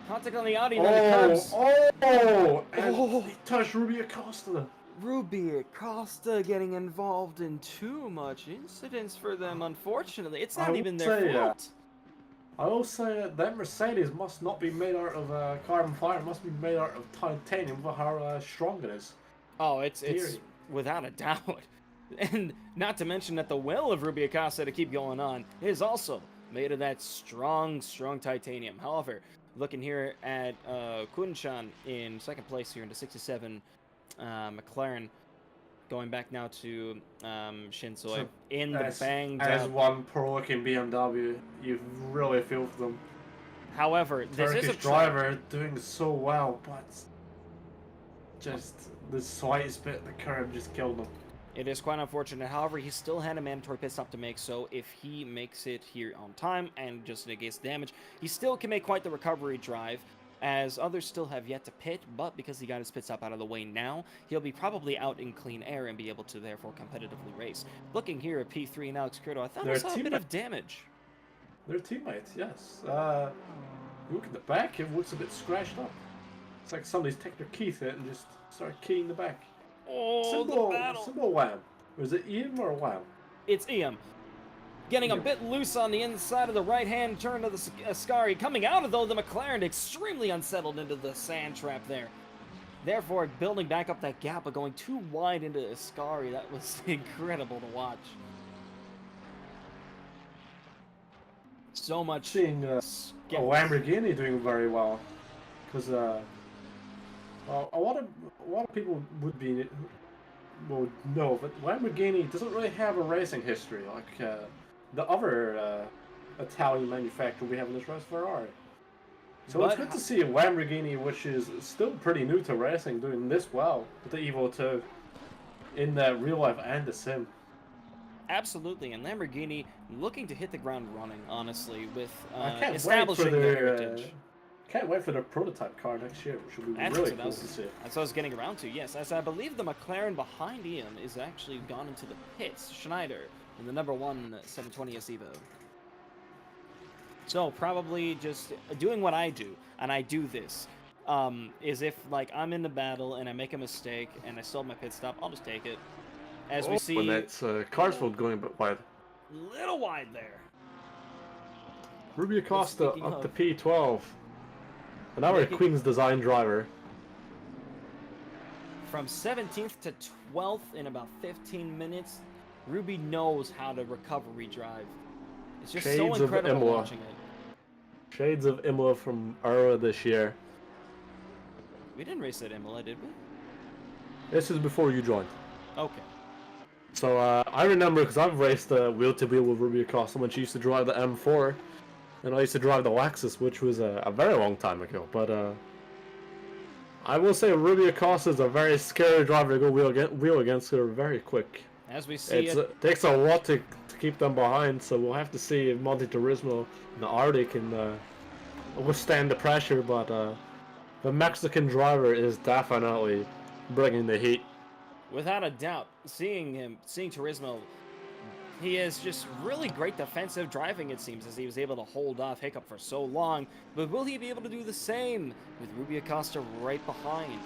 Contact on the Audi and then the curbs. He touched Rubio Costa. Rubio Costa getting involved in too much incidents for them, unfortunately. It's not even their fault. I will say that Mercedes must not be made out of carbon fiber. It must be made out of titanium for how strong it is. Oh, it's without a doubt. And not to mention that the will of Rubio Costa to keep going on is also made of that strong titanium. However, looking here at Kunshan in second place here in the 67 McLaren, going back now to Shinsoi in the banged as one pro-looking BMW. You really feel for them. However, this is a driver doing so well, but just the slightest bit of the curb just killed them. It is quite unfortunate. However, he still had a mandatory pit stop to make, so if he makes it here on time and just negates damage, he still can make quite the recovery drive, as others still have yet to pit, but because he got his pit stop out of the way now, he'll be probably out in clean air and be able to therefore competitively race. Looking here at P3 and Alex Curto, I thought I saw a bit of damage. They're teammates, yes. Look at the back, it looks a bit scratched up. It's like somebody's taken their keys out and just started keying the back. Oh, Symbol, the battle! Symbol Wham. Was it Ian or Wham? It's Ian. Getting a bit loose on the inside of the right-hand turn of the Ascari. Coming out of, though, the McLaren extremely unsettled into the sand trap there. Therefore, building back up that gap, but going too wide into Ascari. That was incredible to watch. So much... Seeing Lamborghini doing very well. Because a lot of people would know, but Lamborghini doesn't really have a racing history like the other Italian manufacturer we have in this race, Ferrari. So it's good to see a Lamborghini, which is still pretty new to racing, doing this well with the Evo 2 in the real life and the sim. Absolutely, and Lamborghini looking to hit the ground running, honestly, with establishing their heritage. Can't wait for the prototype car next year, which will be really cool to see. That's what I was getting around to, yes. As I believe the McLaren behind Ian is actually gone into the pits. Schneider in the number 1 720S Evo. So probably just doing what I do, and I do this, is if like I'm in the battle and I make a mistake and I still have my pit stop, I'll just take it. As we see... When that's Carsfield going a bit wide. Little wide there. Rubio Costa up to P12. And now we're a Queen's Design driver. From 17th to 12th in about 15 minutes, Ruby knows how to recovery drive. It's just so incredible watching it. Shades of Imola from Ara this year. We didn't race at Imola, did we? This is before you joined. Okay. So I remember, because I've raced wheel-to-wheel with Ruby Acosta when she used to drive the M4. And I used to drive the Lexus, which was a very long time ago. But I will say Ruby Acosta is a very scary driver to go wheel against. They're very quick. As we see, it takes a lot to keep them behind. So we'll have to see if Monte Turismo and the Arctic can withstand the pressure. But the Mexican driver is definitely bringing the heat. Without a doubt, seeing Turismo, he is just really great defensive driving, it seems, as he was able to hold off Hiccup for so long. But will he be able to do the same with Ruby Acosta right behind?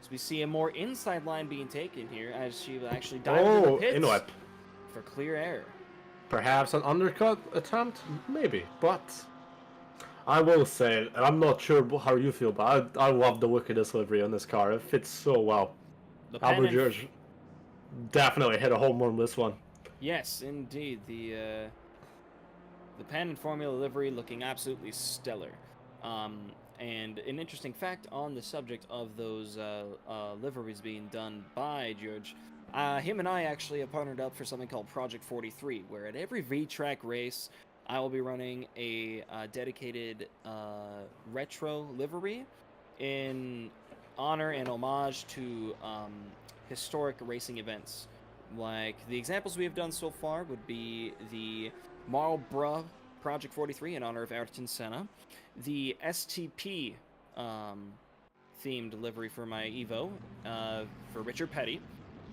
As we see a more inside line being taken here, as she will actually dive into the pits for clear air. Perhaps an undercut attempt? Maybe, but I will say, and I'm not sure how you feel, but I love the wickedest livery on this car. It fits so well. Albert George definitely hit a home run this one. Yes, indeed. The Pan and Formula livery looking absolutely stellar. And an interesting fact on the subject of those liveries being done by George, him and I actually have partnered up for something called Project 43, where at every V-Track race, I will be running a dedicated retro livery in honor and homage to historic racing events. Like, the examples we have done so far would be the Marlborough Project 43 in honor of Ayrton Senna, the STP themed livery for my Evo for Richard Petty,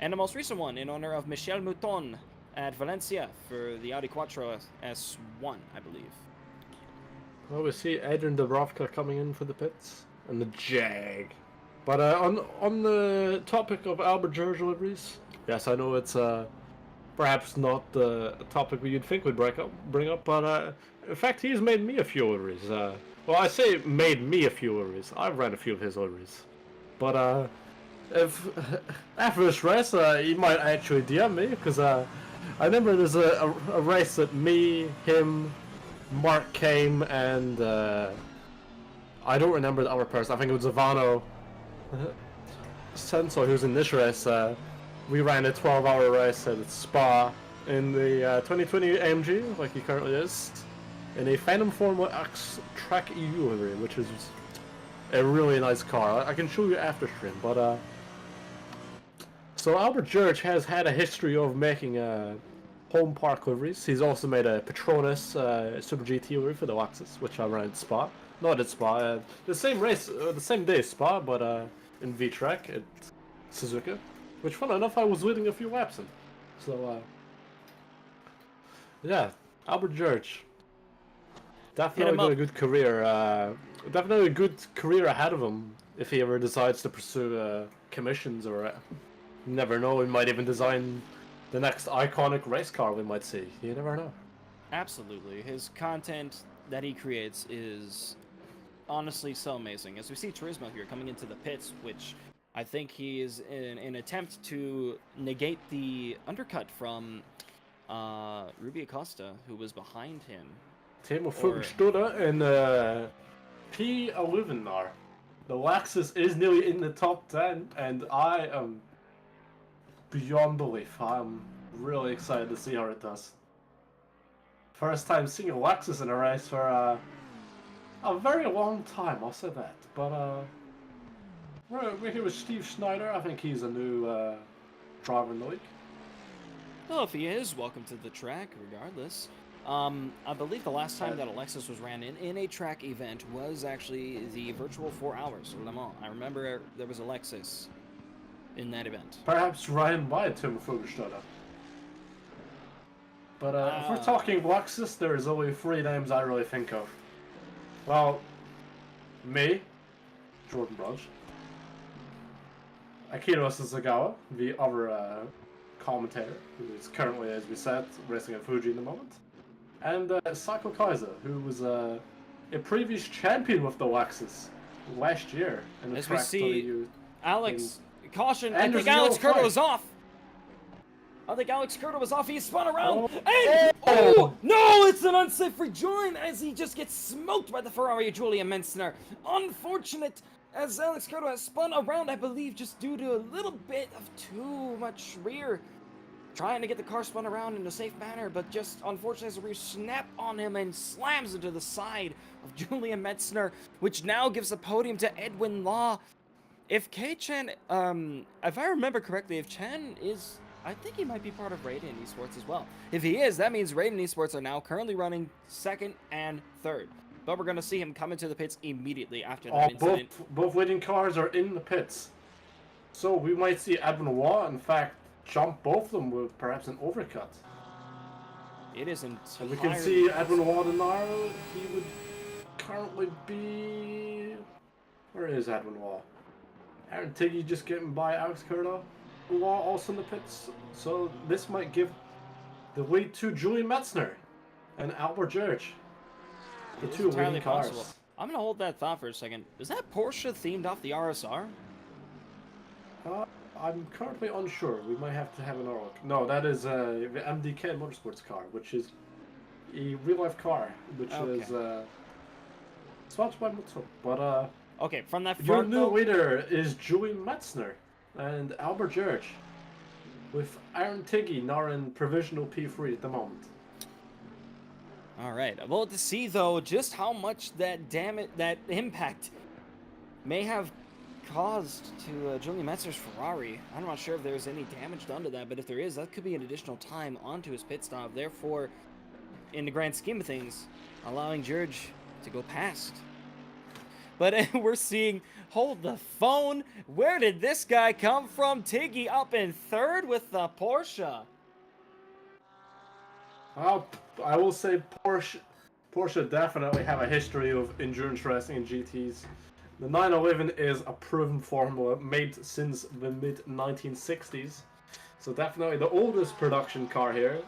and the most recent one in honor of Michel Mouton at Valencia for the Audi Quattro S1, I believe. Well, we see Adrian Dubrovka coming in for the pits, and the Jag. But on the topic of Albert George liveries, yes, I know it's perhaps not a topic you'd think we'd bring up, but in fact, he's made me a few liveries. Well, I say made me a few liveries. I've ran a few of his liveries. But if after this race, he might actually DM me, because I remember there's a race that me, him, Mark came, and I don't remember the other person. I think it was Ivano Sensor who's in this race. We ran a 12-hour race at Spa in the 2020 AMG, like he currently is, in a Phantom Formula X tracc.eu livery, which is a really nice car. I can show you after stream, but So Albert George has had a history of making home park liveries. He's also made a Patronus Super GT livery for the Lexus, which I ran at Spa. Not at Spa, the same race, the same day as Spa, but in V-Track at Suzuka, which, fun enough, I was leading a few laps in. So, yeah, Albert George. Definitely got a good career. Definitely a good career ahead of him if he ever decides to pursue commissions, or you never know, he might even design the next iconic race car we might see. You never know. Absolutely. His content that he creates is honestly so amazing. As we see Turismo here coming into the pits, which I think he is in an attempt to negate the undercut from Ruby Acosta, who was behind him. Timo Fugenstuder and P11 now. The Lexus is nearly in the top 10, and I am beyond belief. I'm really excited to see how it does. First time seeing a Lexus in a race for a very long time, I'll say that. But we're here with Steve Schneider. I think he's a new driver in the league. Well, if he is, welcome to the track, regardless. I believe the last time that Alexis was ran in a track event was actually the virtual 4 hours of Le Mans. I remember there was Alexis in that event. Perhaps Ryan by Tim Fugenstuder. But if we're talking Lexus, there's only 3 names I really think of. Well, me, Jordan Brudge, Akira Sasagawa, the other commentator, who is currently, as we said, racing at Fuji in the moment, and Psycho Kaiser, who was a previous champion with the Lexus last year in the As we see, tracc.eu. Alex, caution, I think Alex Curto was off. I think Alex Curto was off. He spun around. No, it's an unsafe rejoin as he just gets smoked by the Ferrari of Julian Menzner. Unfortunate, as Alex Curto has spun around, I believe, just due to a little bit of too much rear. Trying to get the car spun around in a safe manner, but just unfortunately as the rear snap on him and slams into the side of Julian Metzner, which now gives the podium to Edwin Law. If K-Chan, if I remember correctly, if Chan is, I think he might be part of Radiant Esports as well. If he is, that means Radiant Esports are now currently running 2nd and 3rd. But we're going to see him come into the pits immediately after that incident. Both leading cars are in the pits. So we might see Edwin Law, in fact, jump both of them with perhaps an overcut. It isn't. And we can see Edwin Wadenaro. He would currently be. Where is Edwin Law? Aaron Tiggy just getting by Alex Curto. Law also in the pits. So this might give the lead to Julian Metzner and Albert George. The two leading cars. Possible. I'm going to hold that thought for a second. Is that Porsche themed off the RSR? I'm currently unsure. We might have to have an oral. No, that is the MDK Motorsports car, which is a real-life car, which is sponsored by Motor. But okay, from that your front, new leader is Julian Metzner and Albert George, with Aaron Tiggy now in provisional P3 at the moment. All right. Well, to see though just how much that impact may have caused to Julian Metzner's Ferrari. I'm not sure if there's any damage done to that, but if there is, that could be an additional time onto his pit stop. Therefore, in the grand scheme of things, allowing George to go past. But we're seeing, hold the phone, where did this guy come from? Tiggy up in 3rd with the Porsche. Well, I will say Porsche definitely have a history of endurance racing and GTs. The 911 is a proven formula made since the mid-1960s. So definitely the oldest production car here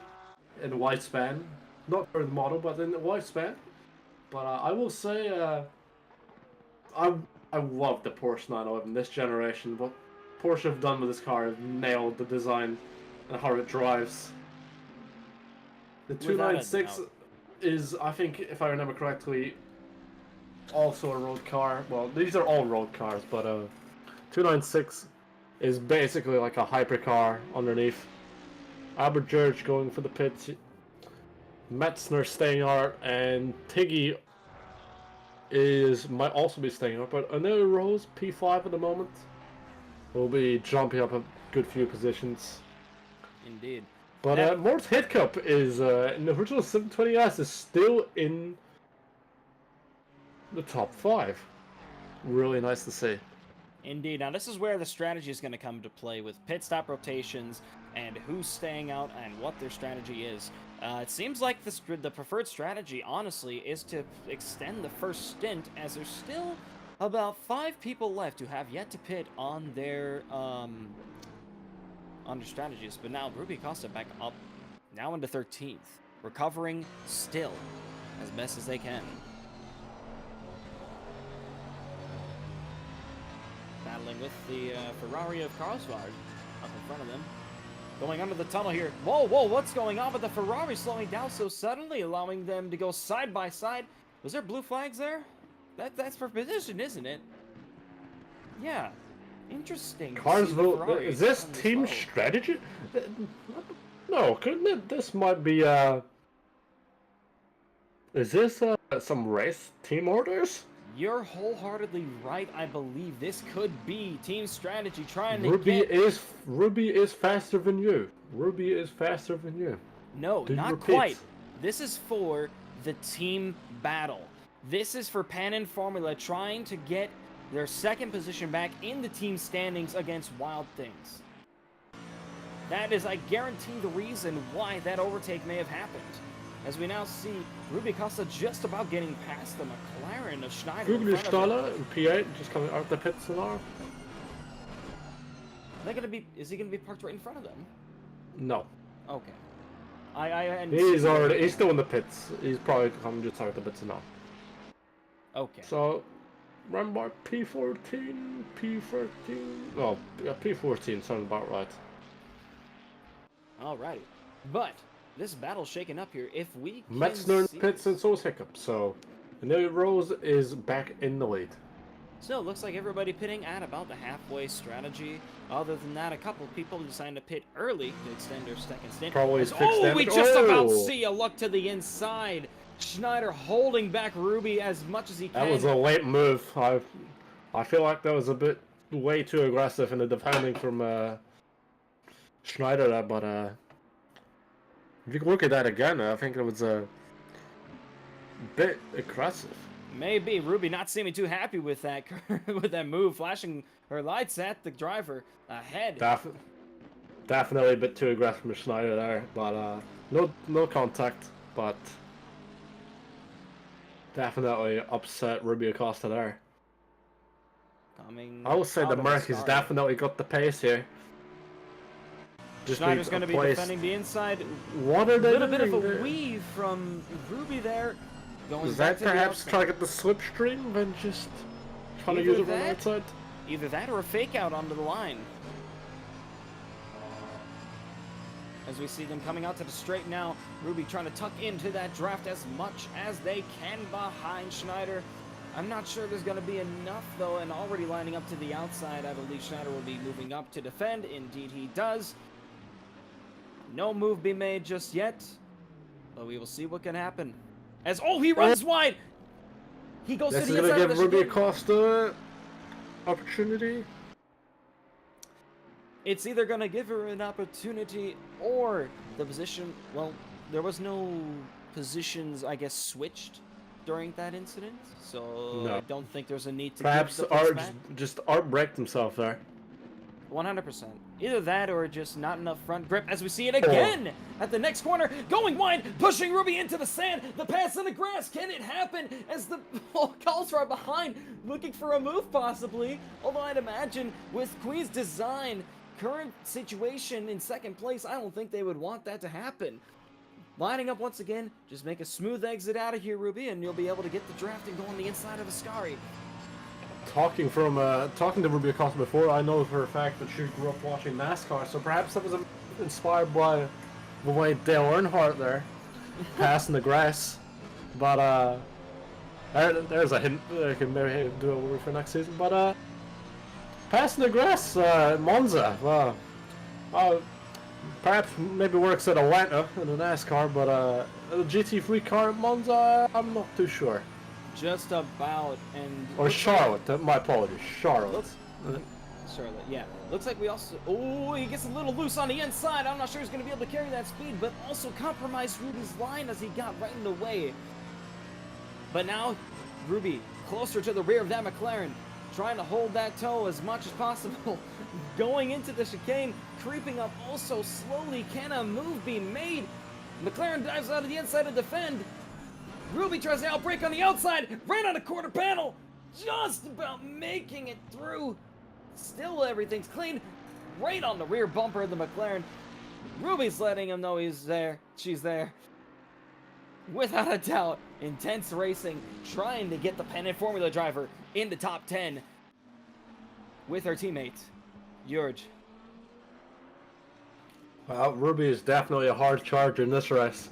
in lifespan. Not for the model, but in the lifespan. But I will say, I love the Porsche 911 this generation. What Porsche have done with this car have nailed the design and how it drives. The 296 is, I think, if I remember correctly, also a road car. Well, these are all road cars, but 296 is basically like a hypercar underneath. Albert George going for the pits. Metzner staying out, and Tiggy might also be staying out, but Anil Rose P5 at the moment. will be jumping up a good few positions. Indeed. But Mort Hidcup is in the original 720S is still in the top 5. Really nice to see. Indeed. Now, this is where the strategy is going to come to play with pit stop rotations and who's staying out and what their strategy is. It seems like the preferred strategy, honestly, is to extend the first stint, as there's still about 5 people left who have yet to pit on their strategies. But now Ruby Costa back up, now into 13th, recovering still as best as they can. Battling with the Ferrari of Karlsvard up in front of them. Going under the tunnel here. Whoa, whoa, what's going on with the Ferrari slowing down so suddenly, allowing them to go side by side? Was there blue flags there? That's for position, isn't it? Yeah. Interesting. Carsville, is this team strategy? No, couldn't it? This might be, is this, some race team orders? You're wholeheartedly right. I believe this could be team strategy trying to Ruby is faster than you. Ruby is faster than you. No, not quite. This is for the team battle. This is for Pan and Formula trying to get their second position back in the team standings against Wild Things. That is, I guarantee, the reason why that overtake may have happened. As we now see Ruby Costa just about getting past the McLaren of Schneider. Ruben Staller in P8 just coming out the pits now. Is he gonna be parked right in front of them? No. Okay. He's still in the pits. He's probably coming just out the pits now. Okay. So, run by P14, P13. Oh, yeah, P14 sounds about right. Alrighty, but this battle's shaken up here. If we can Metzner in pits and so is Hiccup. So, Amelia Rose is back in the lead. Still, looks like everybody pitting at about the halfway strategy. Other than that, a couple of people decided to pit early to extend their second stint. Probably we just about see a look to the inside. Schneider holding back Ruby as much as he can. That was a late move. I feel like that was a bit way too aggressive in the defending from Schneider there, but if you look at that again, I think it was a bit aggressive. Maybe Ruby not seeming too happy with that with that move, flashing her lights at the driver ahead. Definitely a bit too aggressive from Schneider there, but no contact, but definitely upset Ruby Acosta there. I will say the Merc has definitely got the pace here. Schneider's going to be defending the inside. What are they doing? A little bit of a weave from Ruby there. Is that perhaps trying to get the slipstream and just trying to use it from the outside? Either that or a fake out onto the line. As we see them coming out to the straight now, Ruby trying to tuck into that draft as much as they can behind Schneider. I'm not sure there's going to be enough, though, and already lining up to the outside. I believe Schneider will be moving up to defend. Indeed, he does. No move be made just yet, but we will see what can happen. As he runs wide. He goes to the inside. This is going to give Ruby Acosta opportunity. It's either going to give her an opportunity or the position. Well, there was no positions, I guess, switched during that incident, so no. I don't think there's a need to. Perhaps Art just braked himself there. 100%. Either that or just not enough front grip, as we see it again at the next corner, going wide, pushing Ruby into the sand, the pass in the grass. Can it happen as the calls are behind, looking for a move possibly? Although I'd imagine with Queen's design, current situation in second place, I don't think they would want that to happen. Lining up once again, just make a smooth exit out of here, Ruby, and you'll be able to get the draft and go on the inside of Ascari. Talking to Ruby Acosta before, I know for a fact that she grew up watching NASCAR, so perhaps that was inspired by the way Dale Earnhardt there, passing the grass. But there's a hint. I can maybe do it over for next season. But passing the grass, Monza. Perhaps maybe works at Atlanta in the NASCAR, but a GT3 car at Monza, I'm not too sure. Just about, and... Or Charlotte, my apologies, Charlotte. Charlotte, yeah. Looks like we also... Oh, he gets a little loose on the inside. I'm not sure he's going to be able to carry that speed, but also compromised Ruby's line as he got right in the way. But now, Ruby closer to the rear of that McLaren, trying to hold that toe as much as possible. Going into the chicane, creeping up also slowly. Can a move be made? McLaren dives out of the inside to defend. Ruby tries to outbrake on the outside, right on the quarter panel, just about making it through. Still everything's clean, right on the rear bumper of the McLaren. Ruby's letting him know he's there, she's there. Without a doubt, intense racing, trying to get the pennant Formula driver in the top 10 with her teammate, George. Well, Ruby is definitely a hard charger in this race.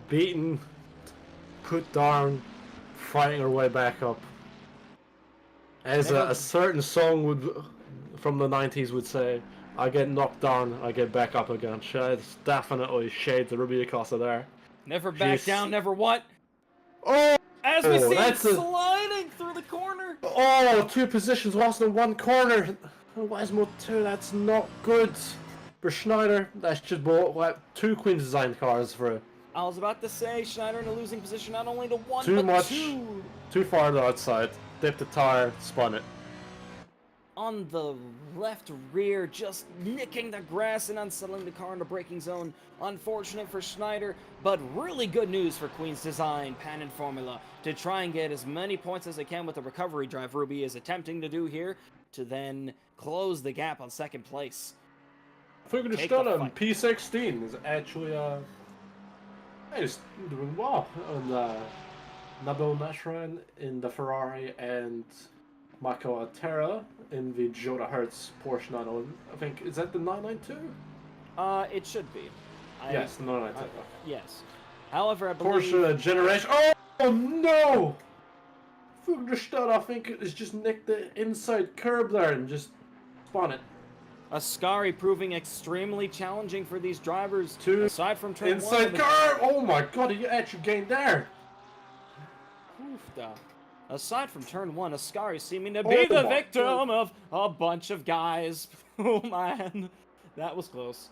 Beaten, put down, fighting her way back up. As a certain song would from the 90s would say, I get knocked down, I get back up again. It's definitely shades of Ruby Acosta there. Never back down, never what? Oh! As we see it sliding through the corner. Oh, two positions lost in one corner. Wesmo 2, that's not good. For Schneider, that's just two Queen's Design cars for... I was about to say, Schneider in a losing position, not only to one, too but much, two. Too far on the outside. Dipped the tire, spun it. On the left rear, just nicking the grass and unsettling the car in the braking zone. Unfortunate for Schneider, but really good news for Queen's Design, Pan and Formula, to try and get as many points as they can with the recovery drive Ruby is attempting to do here, to then close the gap on second place. Fuggerstad P16 is actually he's doing well. And Nabil Nashran in the Ferrari and Mako Atera in the Jota Hertz Porsche 911. I think, is that the 992? It should be. Yes, the 992. Yes. However, I believe... Porsche Generation... Oh no! Fuggerstad, I think, has just nicked the inside curb there and just spun it. Ascari proving extremely challenging for these drivers. Aside from turn inside curb! Oh my god, he actually gained there! Oofda. Aside from turn 1, Ascari seeming to be the victim of a bunch of guys. Oh man, that was close.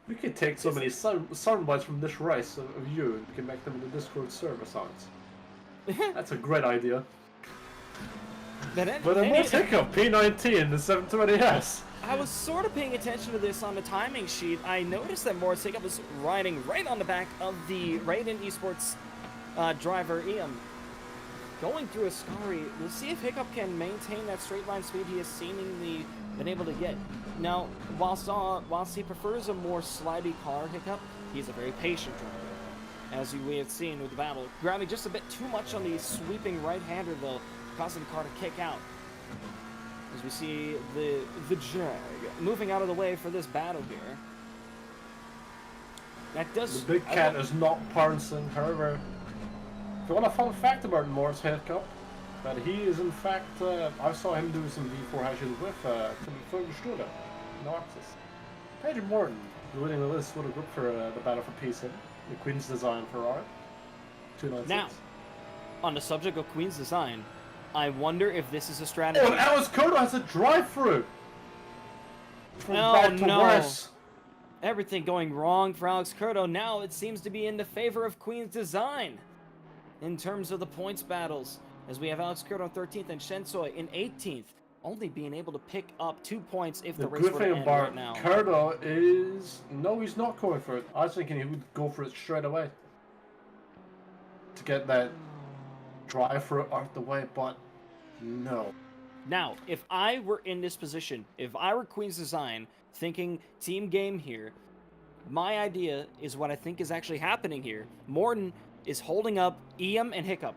We could take so many sound bites from this race of you and we can make them in the Discord server sounds. That's a great idea. But a hiccup, P19 in the 720S. I was sort of paying attention to this on the timing sheet. I noticed that Morris Hiccup was riding right on the back of the Raiden Esports driver Ian. Going through Ascari, we'll see if Hiccup can maintain that straight line speed he has seemingly been able to get. Now, whilst he prefers a more slidey car, Hiccup, he's a very patient driver. As we have seen with the battle, grabbing just a bit too much on the sweeping right-hander though, causing the car to kick out. As we see the Jag moving out of the way for this battle here. That does... The big cat is not Parson, however. If you want a fun fact about Morris Hiccup, that he is in fact, I saw him do some V4 hashes with Tim Fuggerstad, no access. Paige Morton, winning the list would have looked for the battle for peace in the Queen's Design Ferrari. 296. Now, on the subject of Queen's Design, I wonder if this is a strategy. Oh, and Alice Kodo has a drive-through! Oh no! Worse. Everything going wrong for Alex Curto. Now it seems to be in the favor of Queen's Design in terms of the points battles, as we have Alex Curto 13th and Shensoi in 18th, only being able to pick up 2 points if the race were to end right now. The good thing about Curto is, no, he's not going for it. I was thinking he would go for it straight away to get that drive-through out the way, but no. Now, if I were in this position, if I were Queen's Design, thinking team game here, my idea is what I think is actually happening here. Morton is holding up Eam and Hiccup.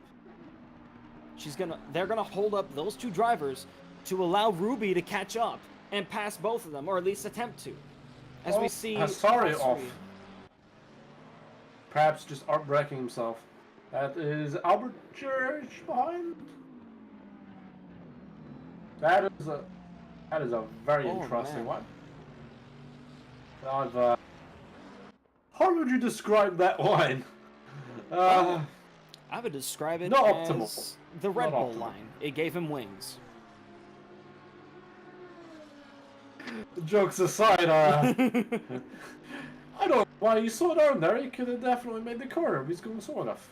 They're gonna hold up those two drivers to allow Ruby to catch up and pass both of them, or at least attempt to. As we see Hasari off. Perhaps just outbraking himself. That is Albert George behind. That is a very interesting one. How would you describe that line? I would describe it not as optimal. the Red Bull line. It gave him wings. Jokes aside, I don't know why you saw down there. He could have definitely made the corner. He's going slow enough.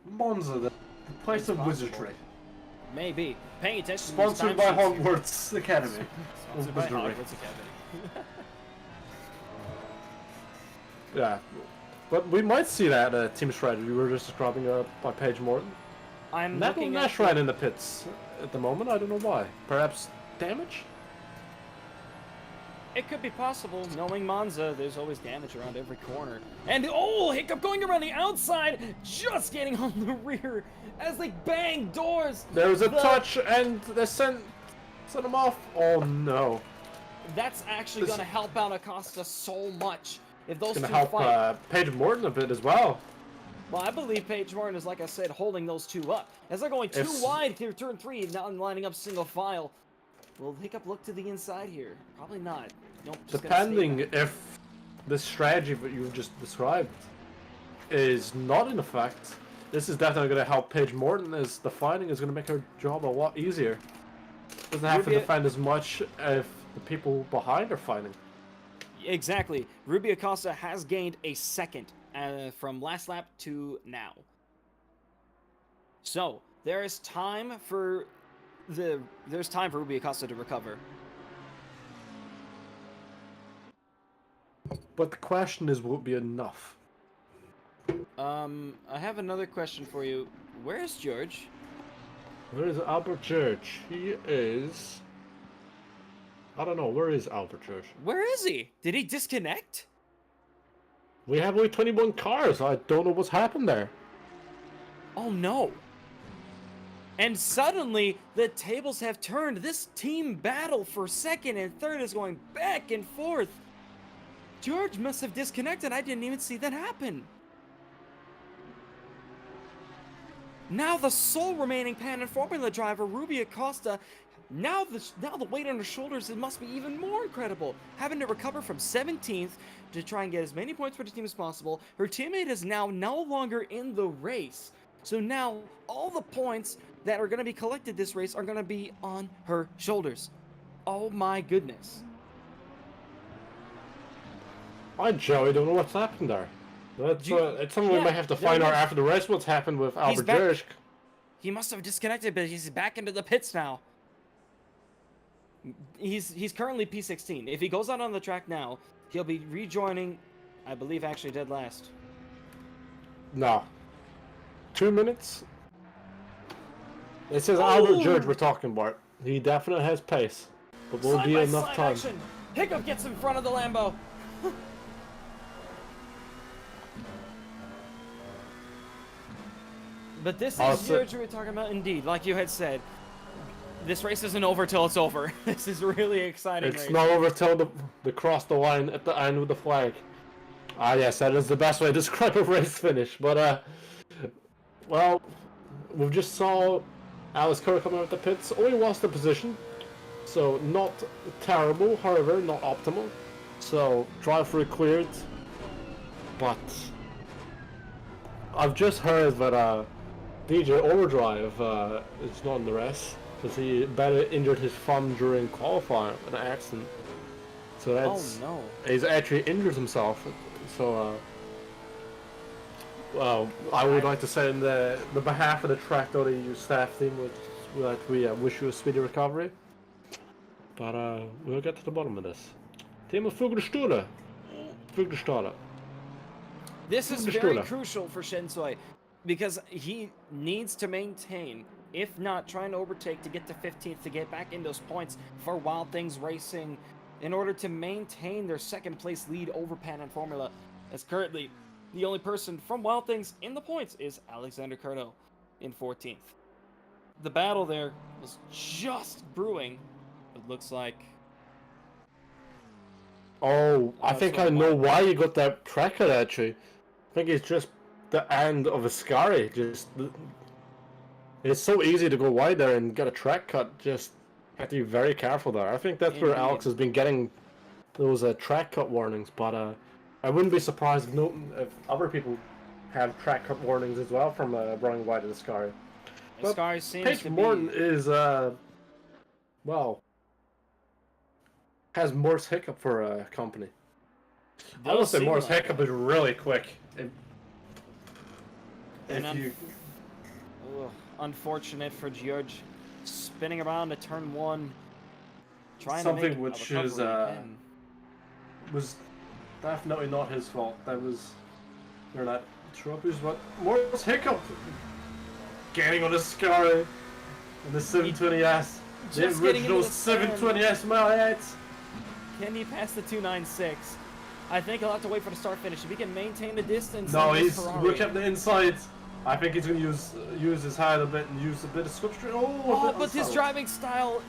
Monza, the place It's of possible. wizardry. Maybe. Paying attention Sponsored to by these timesheets. Hogwarts Academy. Sponsored by Hogwarts Academy. Yeah. But we might see that team strategy we were just describing by Paige Morton. I'm Neville looking Nash at right in the pits at the moment. I don't know why. Perhaps damage? It could be possible. Knowing Monza, there's always damage around every corner. And oh, Hiccup going around the outside, just getting on the rear as they bang doors. There's a touch and they sent him off. Oh no. That's actually going to help out Acosta so much. If those It's two gonna help fight. Paige Morton a bit as well. Well, I believe Paige Morton is, like I said, holding those two up. As they're going too wide through turn 3, now lining up single file. Will Hiccup look to the inside here? Probably not. Nope, just Depending if the strategy that you just described is not in effect, this is definitely going to help Paige Morton, as the fighting is going to make her job a lot easier. Doesn't have to defend as much if the people behind are fighting. Exactly. Ruby Acosta has gained a second from last lap to now. So there's time for Ruby Acosta to recover. But the question is, will it be enough? I have another question for you. Where's George? Where is Albert George? He is... I don't know, where is Albert George? Where is he? Did he disconnect? We have only 21 cars. I don't know what's happened there. Oh no. And suddenly, the tables have turned. This team battle for second and third is going back and forth. George must have disconnected. I didn't even see that happen. Now the sole remaining Pan and Formula driver, Ruby Acosta, now the weight on her shoulders, it must be even more incredible. Having to recover from 17th to try and get as many points for the team as possible. Her teammate is now no longer in the race. So now all the points that are going to be collected this race are going to be on her shoulders. Oh my goodness. I Joey don't know what's happened there. That's it's something we might have to find out after the race. What's happened with Albert George? He must have disconnected, but he's back into the pits now. He's currently P16. If he goes out on the track now, he'll be rejoining, I believe, actually dead last. No. 2 minutes? It says Albert George we're talking about. He definitely has pace, but will be enough time. Action. Hiccup gets in front of the Lambo. But this is George we were talking about, indeed. Like you had said, this race isn't over till it's over. This is really exciting. It's not over till they cross the line at the end with the flag. Ah, yes, that is the best way to describe a race finish. But, well, we just saw Alice Kerr coming out of the pits. Only lost the position, so not terrible, however, not optimal. So, drive-through cleared. But I've just heard that DJ Overdrive is not in the race because he injured his thumb during qualifying in an accident. So that's he's actually injured himself. So well, I would like to say in the behalf of the tracc.eu staff team that we wish you a speedy recovery. But we'll get to the bottom of this. Timo Fuglestula. This is very crucial for Shensoi, because he needs to maintain, if not trying to overtake to get to 15th to get back in those points for Wild Things Racing in order to maintain their second place lead over Pan and Formula, as currently the only person from Wild Things in the points is Alexander Curto in 14th. The battle there was just brewing, it looks like. Oh, I think I know why you got that track cut actually. I think it's just the end of a Ascari. It's so easy to go wide there and get a track cut. Just have to be very careful there. I think that's where Alex has been getting those track cut warnings. But I wouldn't be surprised if other people have track cut warnings as well from running wide at Ascari. Ascari seems Paige to Morton be... is well, has Morse Hiccup for a company. I Does would say seem Morse like Hiccup it. is really quick. And If you unfortunate for George, spinning around to turn 1, trying to make something a which recovery is again. was definitely not his fault. That was they're not trophies, but Morse Hiccup getting on the Sky and the 720S. The Just getting into original the stand. 720S mile 8. Can he pass the 296? I think he'll have to wait for the start finish. If he can maintain the distance. No, in this he's Ferrari. look at the inside. I think he's gonna use his height a bit and use a bit of slipstream. Oh, but his driving style.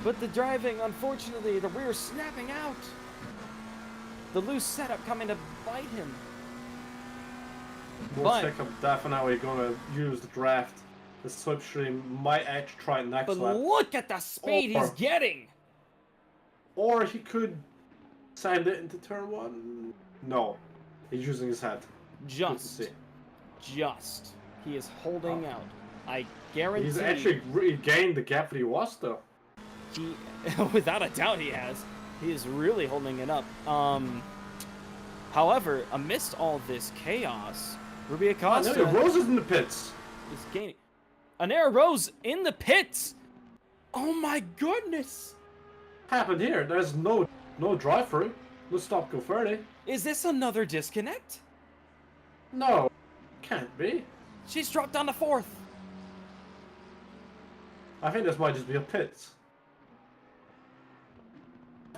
But the driving, unfortunately, the rear snapping out. The loose setup coming to bite him. Morse Hiccup definitely gonna use the draft. The slipstream might actually try next But lap. look at the speed he's getting. Or he could send it into turn 1. No, he's using his head. Just. He is holding out. I guarantee. He's actually regained the gap that he lost, though. He, without a doubt, he has. He is really holding it up. However, amidst all this chaos, Ruby Acosta Rose is in the pits. is gaining. Anera Rose in the pits. Oh my goodness! Happened here. There's no drive through. No stop go 30. Is this another disconnect? No, can't be. She's dropped down to 4th. I think this might just be a pit.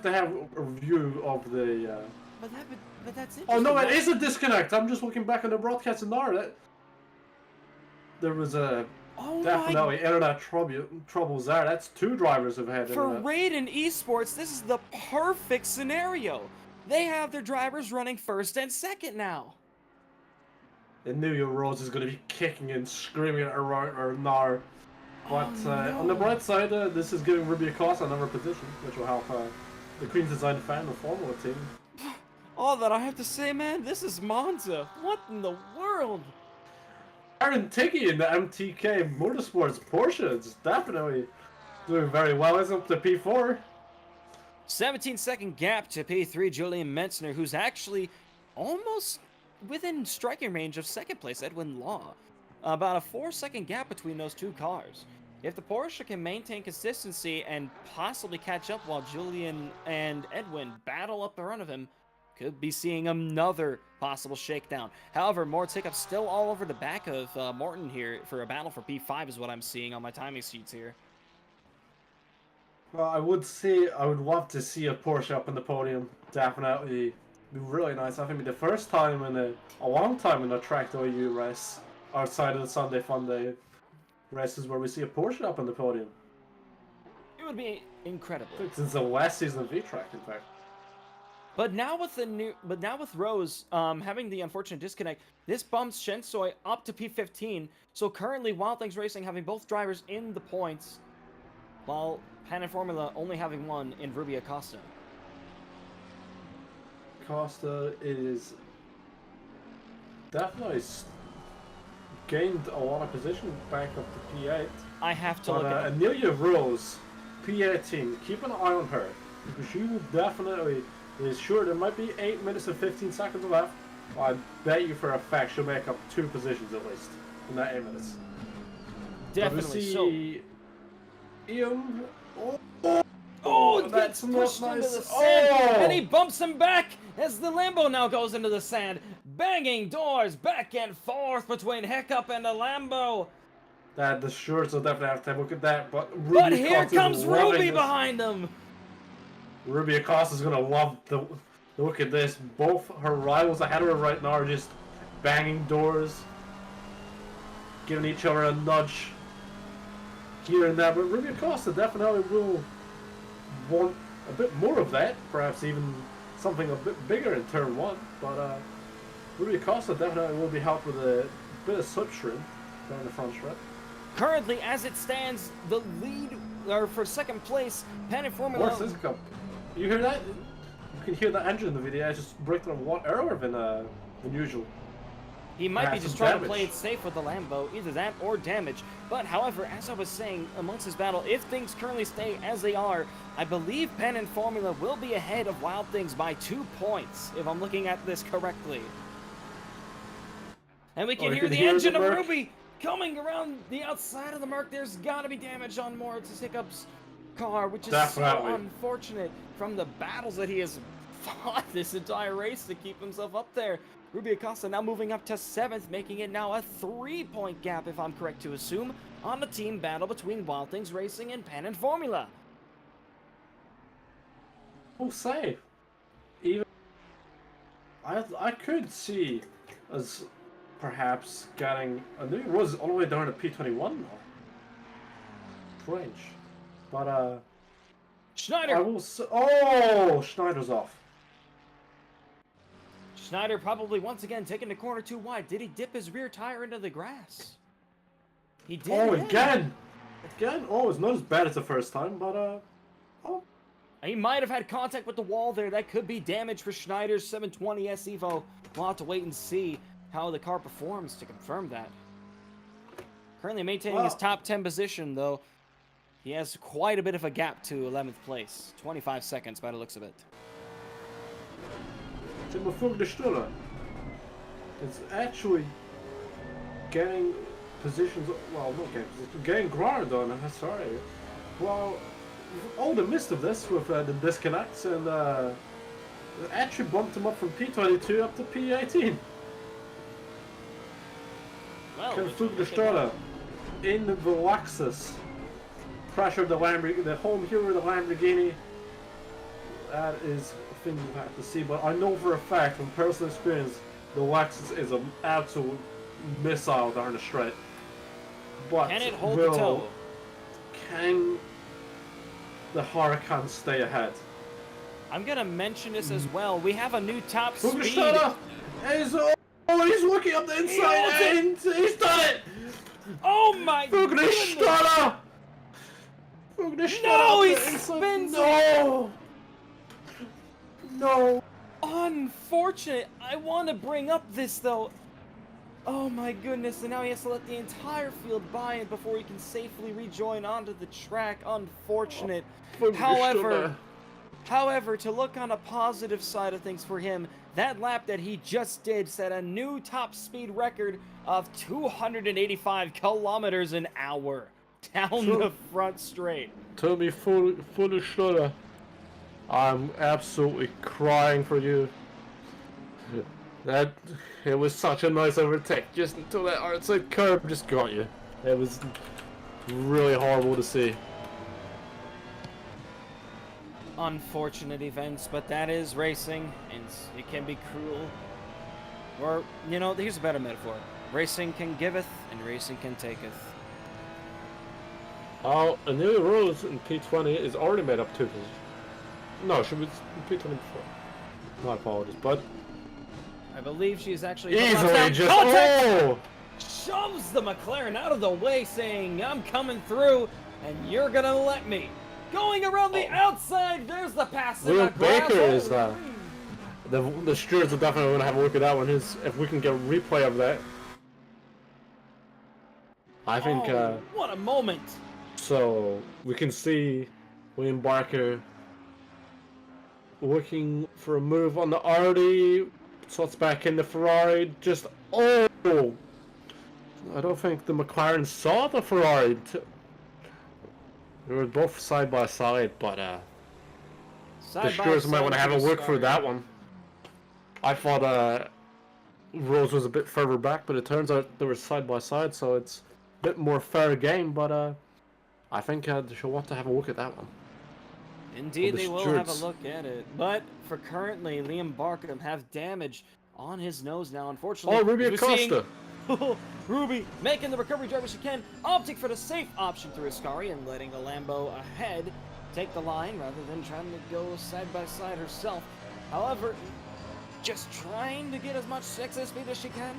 They have a view of the. But that's it. Oh no, it is a disconnect. I'm just looking back on the broadcast and now there was a definitely internet troubles there. That's 2 drivers have had For internet. Raiden Esports, this is the perfect scenario. They have their drivers running 1st and 2nd now. And New Rose is going to be kicking and screaming at her Nar. But on the bright side, this is giving Ruby Acosta another position, which will help the Queen's Design fan, the Formula team. All that I have to say, man, this is Monza. What in the world? Aaron Tiggy in the MTK Motorsports Porsche is definitely doing very well. It's up to P4. 17-second gap to P3, Julian Mentzner, who's actually almost within striking range of 2nd place, Edwin Law. About a 4-second gap between those 2 cars. If the Porsche can maintain consistency and possibly catch up while Julian and Edwin battle up the run of him, could be seeing another possible shakedown. However, Mort's Hiccup still all over the back of Morton here for a battle for P5 is what I'm seeing on my timing sheets here. Well, I would love to see a Porsche up on the podium. Definitely be really nice. I think it'd be the first time in a long time in a tracc.eu race outside of the Sunday Funday races where we see a Porsche up on the podium. It would be incredible. Since the last season of V-Track, in fact. But now with Rose having the unfortunate disconnect, this bumps Shensoi up to P15. So currently, Wild Things Racing having both drivers in the points, while Pan Am Formula only having 1 in Ruby Acosta. Acosta is definitely gained a lot of position back up to P8. I have to look at Amelia Rose, P18. Keep an eye on her because she will definitely. Is sure there might be 8 minutes and 15 seconds left. I bet you for a fact she'll make up 2 positions at least in that 8 minutes. Definitely so. Ian. That's pushed not into nice. the sand, and he bumps him back as the Lambo now goes into the sand, banging doors back and forth between Hiccup and the Lambo. That the shorts will definitely have to look at that, but Here comes Ruby behind him. Ruby Acosta's gonna love the look at this. Both her rivals ahead of her right now are just banging doors, giving each other a nudge here and there. But Ruby Acosta definitely will want a bit more of that, perhaps even something a bit bigger in turn 1. But Ruby Acosta definitely will be helped with a bit of slipstream down the front strip. Currently, as it stands, the lead for 2nd place, Pan Am Formula. Where's this cup? You hear that? You can hear that engine in the video. It's just breaking on 1 earlier than usual. He might be Perhaps just some trying to play damage. it safe with the Lambo, either that or damage. But however, as I was saying, amongst this battle, if things currently stay as they are, I believe Pen and Formula will be ahead of Wild Things by 2 points, if I'm looking at this correctly. And we can hear the engine of Ruby coming around the outside of the Merc. There's got to be damage on Moritz Hiccup's car, which is Definitely. so unfortunate from the battles that he has fought this entire race to keep himself up there. Ruby Acosta now moving up to 7th, making it now a 3-point gap, if I'm correct to assume, on the team battle between Wild Things Racing and Pen and Formula. We'll say, even I could see us perhaps getting. I knew it was all the way down to P21 now. Strange, but Schneider! I will say, oh, Schneider's off. Schneider probably once again taking the corner too wide. Did he dip his rear tire into the grass? He did. Oh, yeah. again. Oh, it's not as bad as the first time, but oh. He might have had contact with the wall there. That could be damage for Schneider's 720S Evo. We'll have to wait and see how the car performs to confirm that. Currently maintaining his top 10 position, though. He has quite a bit of a gap to 11th place. 25 seconds by the looks of it. It's actually getting positions. Well, not getting positions, getting ground on. Sorry. Well, all the mist of this with the disconnects and actually bumped him up from P22 up to P18. Well, Can Fugdestrada in the Lexus pressured the Lamborghini, the home hero of the Lamborghini. That is a thing you have to see, but I know for a fact from personal experience the Lexus is an absolute missile down the straight. But can it hold the toe? Can the Huracan stay ahead? I'm gonna mention this as well. We have a new top speed. Fugdestrada is he's looking up the inside and he's done it! Oh my goodness! Fugdestrada! No, he spins it! No! Unfortunate. I want to bring up this though. Oh my goodness, and now he has to let the entire field by it before he can safely rejoin onto the track. Unfortunate. However, to look on a positive side of things for him, that lap that he just did set a new top speed record of 285 kilometers an hour down the front straight. Tell me, fully shudder. I'm absolutely crying for you. It was such a nice overtake just until that outside curb just got you. It was really horrible to see. Unfortunate events, but that is racing, and it can be cruel. Or, you know, here's a better metaphor. Racing can giveth, and racing can taketh. Oh, a new rules in P20 is already made up 2 positions. No, she was in P20 before. My apologies, but I believe she's actually easily just shoves the McLaren out of the way, saying, "I'm coming through, and you're gonna let me." Going around the outside, there's the pass. Will Baker is the stewards are definitely going to have a look at that one. If we can get a replay of that, I think. What a moment! So we can see William Barker looking for a move on the Audi. Slots back in the Ferrari. Just I don't think the McLaren saw the Ferrari. They were both side by side, but the stewards might want to have a look through that one. I thought Rose was a bit further back, but it turns out they were side by side, so it's a bit more fair game. But I think she'll want to have a look at that one. Indeed, they will have a look at it. But for currently, Liam Barker have damage on his nose now, unfortunately. Oh, Ruby Acosta! Ruby making the recovery drive as she can, opting for the safe option through Ascari and letting the Lambo ahead take the line rather than trying to go side by side herself. However, just trying to get as much exit speed as she can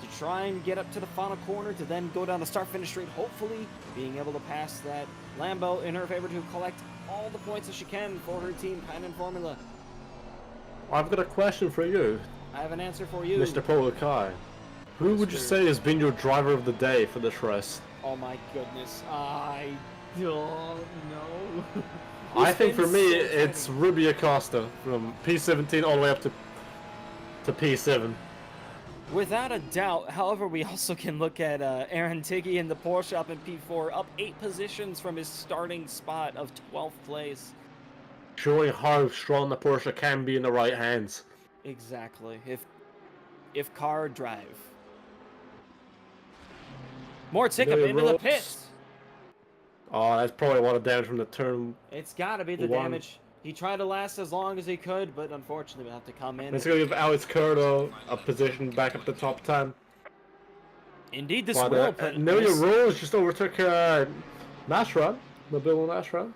to try and get up to the final corner to then go down the start-finish straight, hopefully being able to pass that Lambo in her favor to collect all the points that she can for her team, Pen and Formula. I've got a question for you. I have an answer for you. Mr. Polakai. Who would you say has been your driver of the day for this race? Oh my goodness, I don't know. I think for me, so it's Ruby Acosta from P17 all the way up to P7. Without a doubt. However, we also can look at Aaron Tiggy in the Porsche up in P4, up 8 positions from his starting spot of 12th place. Showing how strong the Porsche can be in the right hands. Exactly. If car drive. More Tickup into the pits. Oh, that's probably a lot of damage from the turn. It's got to be the damage. He tried to last as long as he could, but unfortunately we'll have to come in. It's going to give Alex Curto a position back up the top 10. Indeed, this will put... Amelia Rose just overtook Nashran, Mobile Nashran.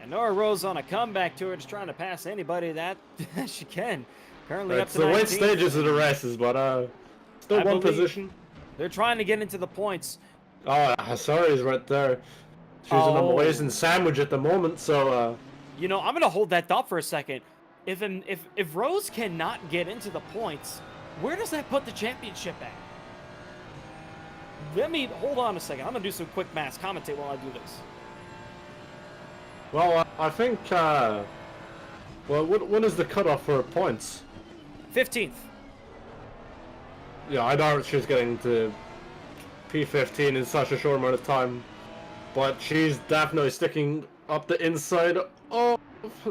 And Nora Rose on a comeback tour, just trying to pass anybody that she can. Currently up to 19th. The late stages of the races, but still one position. They're trying to get into the points. Oh, Hasari's right there. She's an amazing sandwich at the moment, so... You know, I'm going to hold that thought for a second. If Rose cannot get into the points, where does that put the championship at? Hold on a second. I'm going to do some quick math. Commentate while I do this. Well, I think, well, what is the cutoff for points? 15th. Yeah, I doubt she's getting to P15 in such a short amount of time. But she's definitely sticking up the inside. Oh,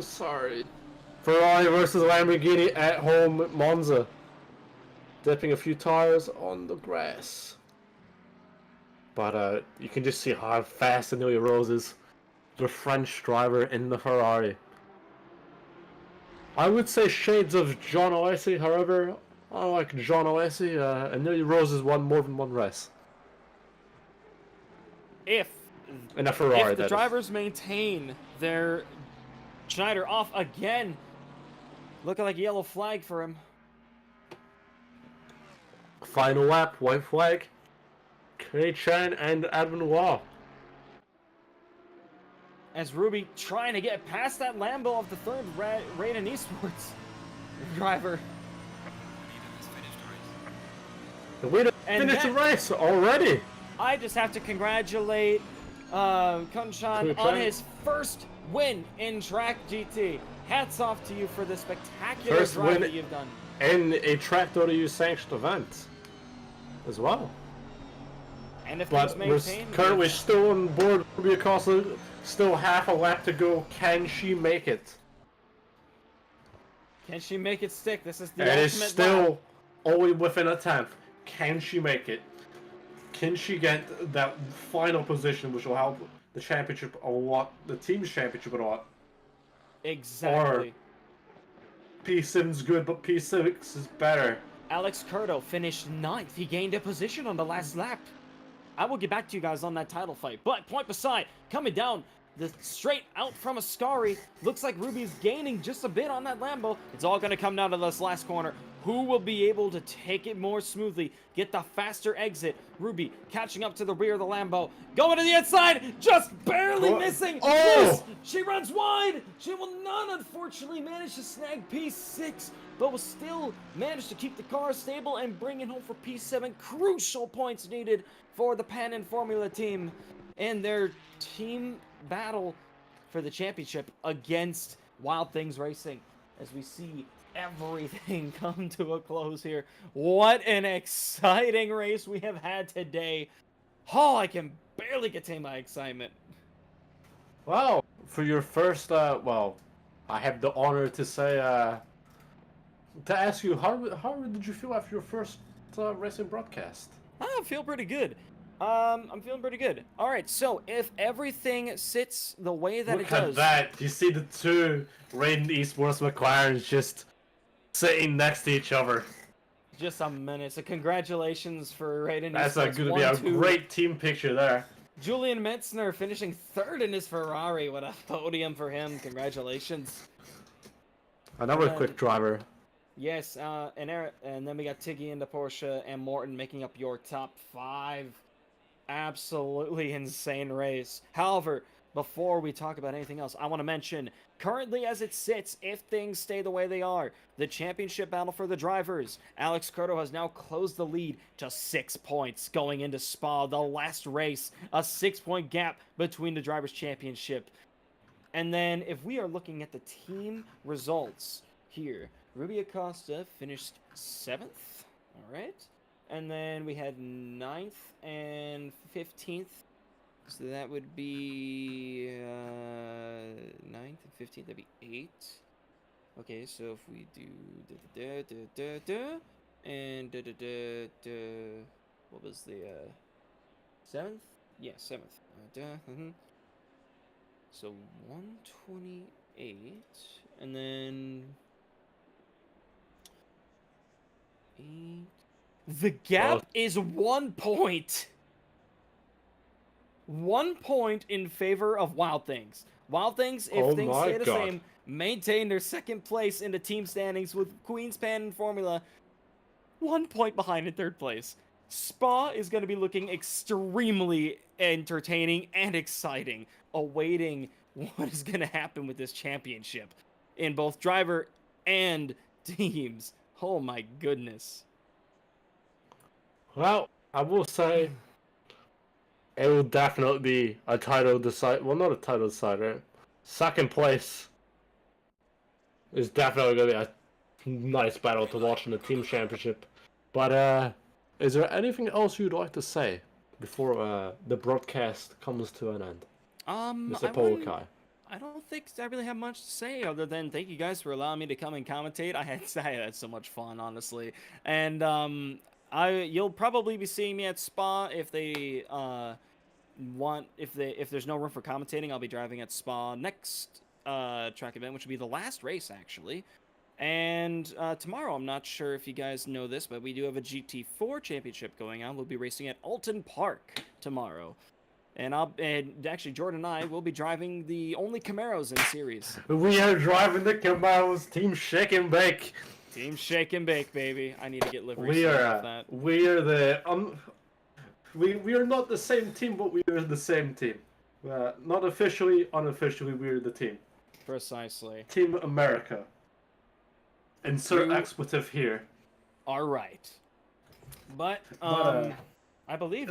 sorry. Ferrari versus Lamborghini at home at Monza. Dipping a few tires on the grass. But you can just see how fast Amelia Rose is. The French driver in the Ferrari. I would say shades of John Alesi, however, unlike John Alesi, Amelia Rose has won more than one race. If in a Ferrari, if the drivers maintain their Schneider off again, looking like a yellow flag for him. Final lap, white flag. Kei Chan and Admin Wah. As Ruby trying to get past that Lambo of the third Raiden Esports driver. The winner finished the race already. I just have to congratulate Kunshan on his first win in Track GT. Hats off to you for the spectacular drive that you've done. In a tracc.eu sanctioned event as well. And if things maintain, we're currently still on board. Ruby Acosta, still half a lap to go. Can she make it? Can she make it stick? This is the ultimate lap. It is still only within a tenth. Can she make it? Can she get that final position, which will help the championship a lot, the team's championship a lot? Exactly. Or P7's good, but P6 is better. Alex Curto finished 9th. He gained a position on the last lap. I will get back to you guys on that title fight. But point beside, coming down the straight out from Ascari, looks like Ruby's gaining just a bit on that Lambo. It's all going to come down to this last corner. Who will be able to take it more smoothly, get the faster exit? Ruby catching up to the rear of the Lambo, going to the inside, just barely missing. Oh! Yes, she runs wide. She will not, unfortunately, manage to snag P6, but will still manage to keep the car stable and bring it home for P7. Crucial points needed for the Pan Am Formula team in their team battle for the championship against Wild Things Racing, as we see everything come to a close here. What an exciting race we have had today. Oh, I can barely contain my excitement. Well, for your first, well, I have the honor to say, to ask you, how did you feel after your first racing broadcast? I feel pretty good. I'm feeling pretty good. All right, so if everything sits the way that it does... Look at that. You see the two Raiden Esports McLarens just sitting next to each other. Just a minute. So congratulations for Raiden Esports. That's going to be a 1-2. great team picture there. Julian Metzner finishing 3rd in his Ferrari. What a podium for him. Congratulations. Another quick driver. Yes, and then we got Tiggy in the Porsche and Morton making up your top 5. Absolutely insane race. However, before we talk about anything else, I want to mention, currently as it sits, if things stay the way they are, the championship battle for the drivers, Alex Curto has now closed the lead to 6 points going into Spa, the last race, a 6-point gap between the drivers' championship. And then if we are looking at the team results here, Ruby Acosta finished 7th, all right? And then we had 9th and 15th. So that would be 9th and 15th, that'd be 8. Okay, so if we do and what was the 7th? Yeah, 7th. So 128, and then 8. The gap is 1 point. 1 point in favor of Wild Things. Wild Things, if things stay the same, maintain their 2nd place in the team standings with Queen's Pan and Formula. 1 point behind in 3rd place. Spa is going to be looking extremely entertaining and exciting, awaiting what is going to happen with this championship in both driver and teams. Oh my goodness. Well, I will say it will definitely be a title decider. Well, not a title decider. 2nd place is definitely going to be a nice battle to watch in the team championship. But is there anything else you'd like to say before the broadcast comes to an end, Mr. Polokai? I don't think I really have much to say other than thank you guys for allowing me to come and commentate. I had so much fun, honestly, and you'll probably be seeing me at Spa if they if there's no room for commentating. I'll be driving at Spa next track event, which will be the last race actually. And tomorrow, I'm not sure if you guys know this, but we do have a GT4 championship going on. We'll be racing at Alton Park tomorrow. And actually, Jordan and I will be driving the only Camaros in series. We are driving the Camaros, Team Shake and Bake. Team Shake and Bake, baby. I need to get livery. We are we are not the same team, but we are the same team. Not officially, unofficially, we are the team. Precisely. Team America. Insert expletive here. All right. But I believe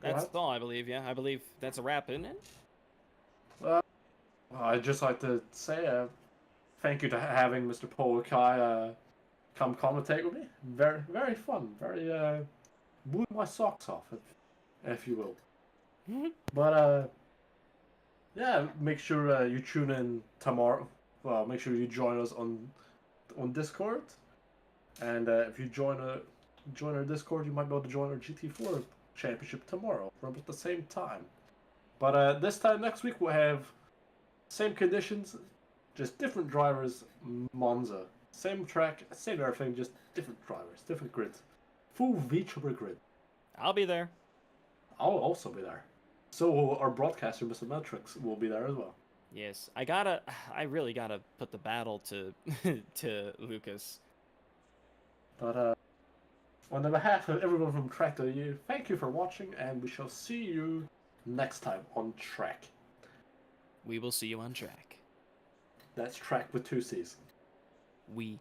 that's all. I believe, yeah. I believe that's a wrap, isn't it? I'd just like to say thank you to having Mr. Polokai come commentate with me. Very, very fun. Very blew my socks off, if you will. But yeah, make sure you tune in tomorrow. Well, make sure you join us on Discord, and if you join our Discord, you might be able to join our GT4 championship tomorrow, around at the same time. But this time next week we'll have same conditions, just different drivers. Monza, same track, same everything, just different drivers, different grids, full VTuber grid. I'll be there. I'll also be there. So will our broadcaster, Mr. Metrix, will be there as well. Yes, I really gotta put the battle to to Lucas. But on the behalf of everyone from tracc.eu, thank you for watching, and we shall see you next time on Track. We will see you on track. That's Track with 2 C's. We.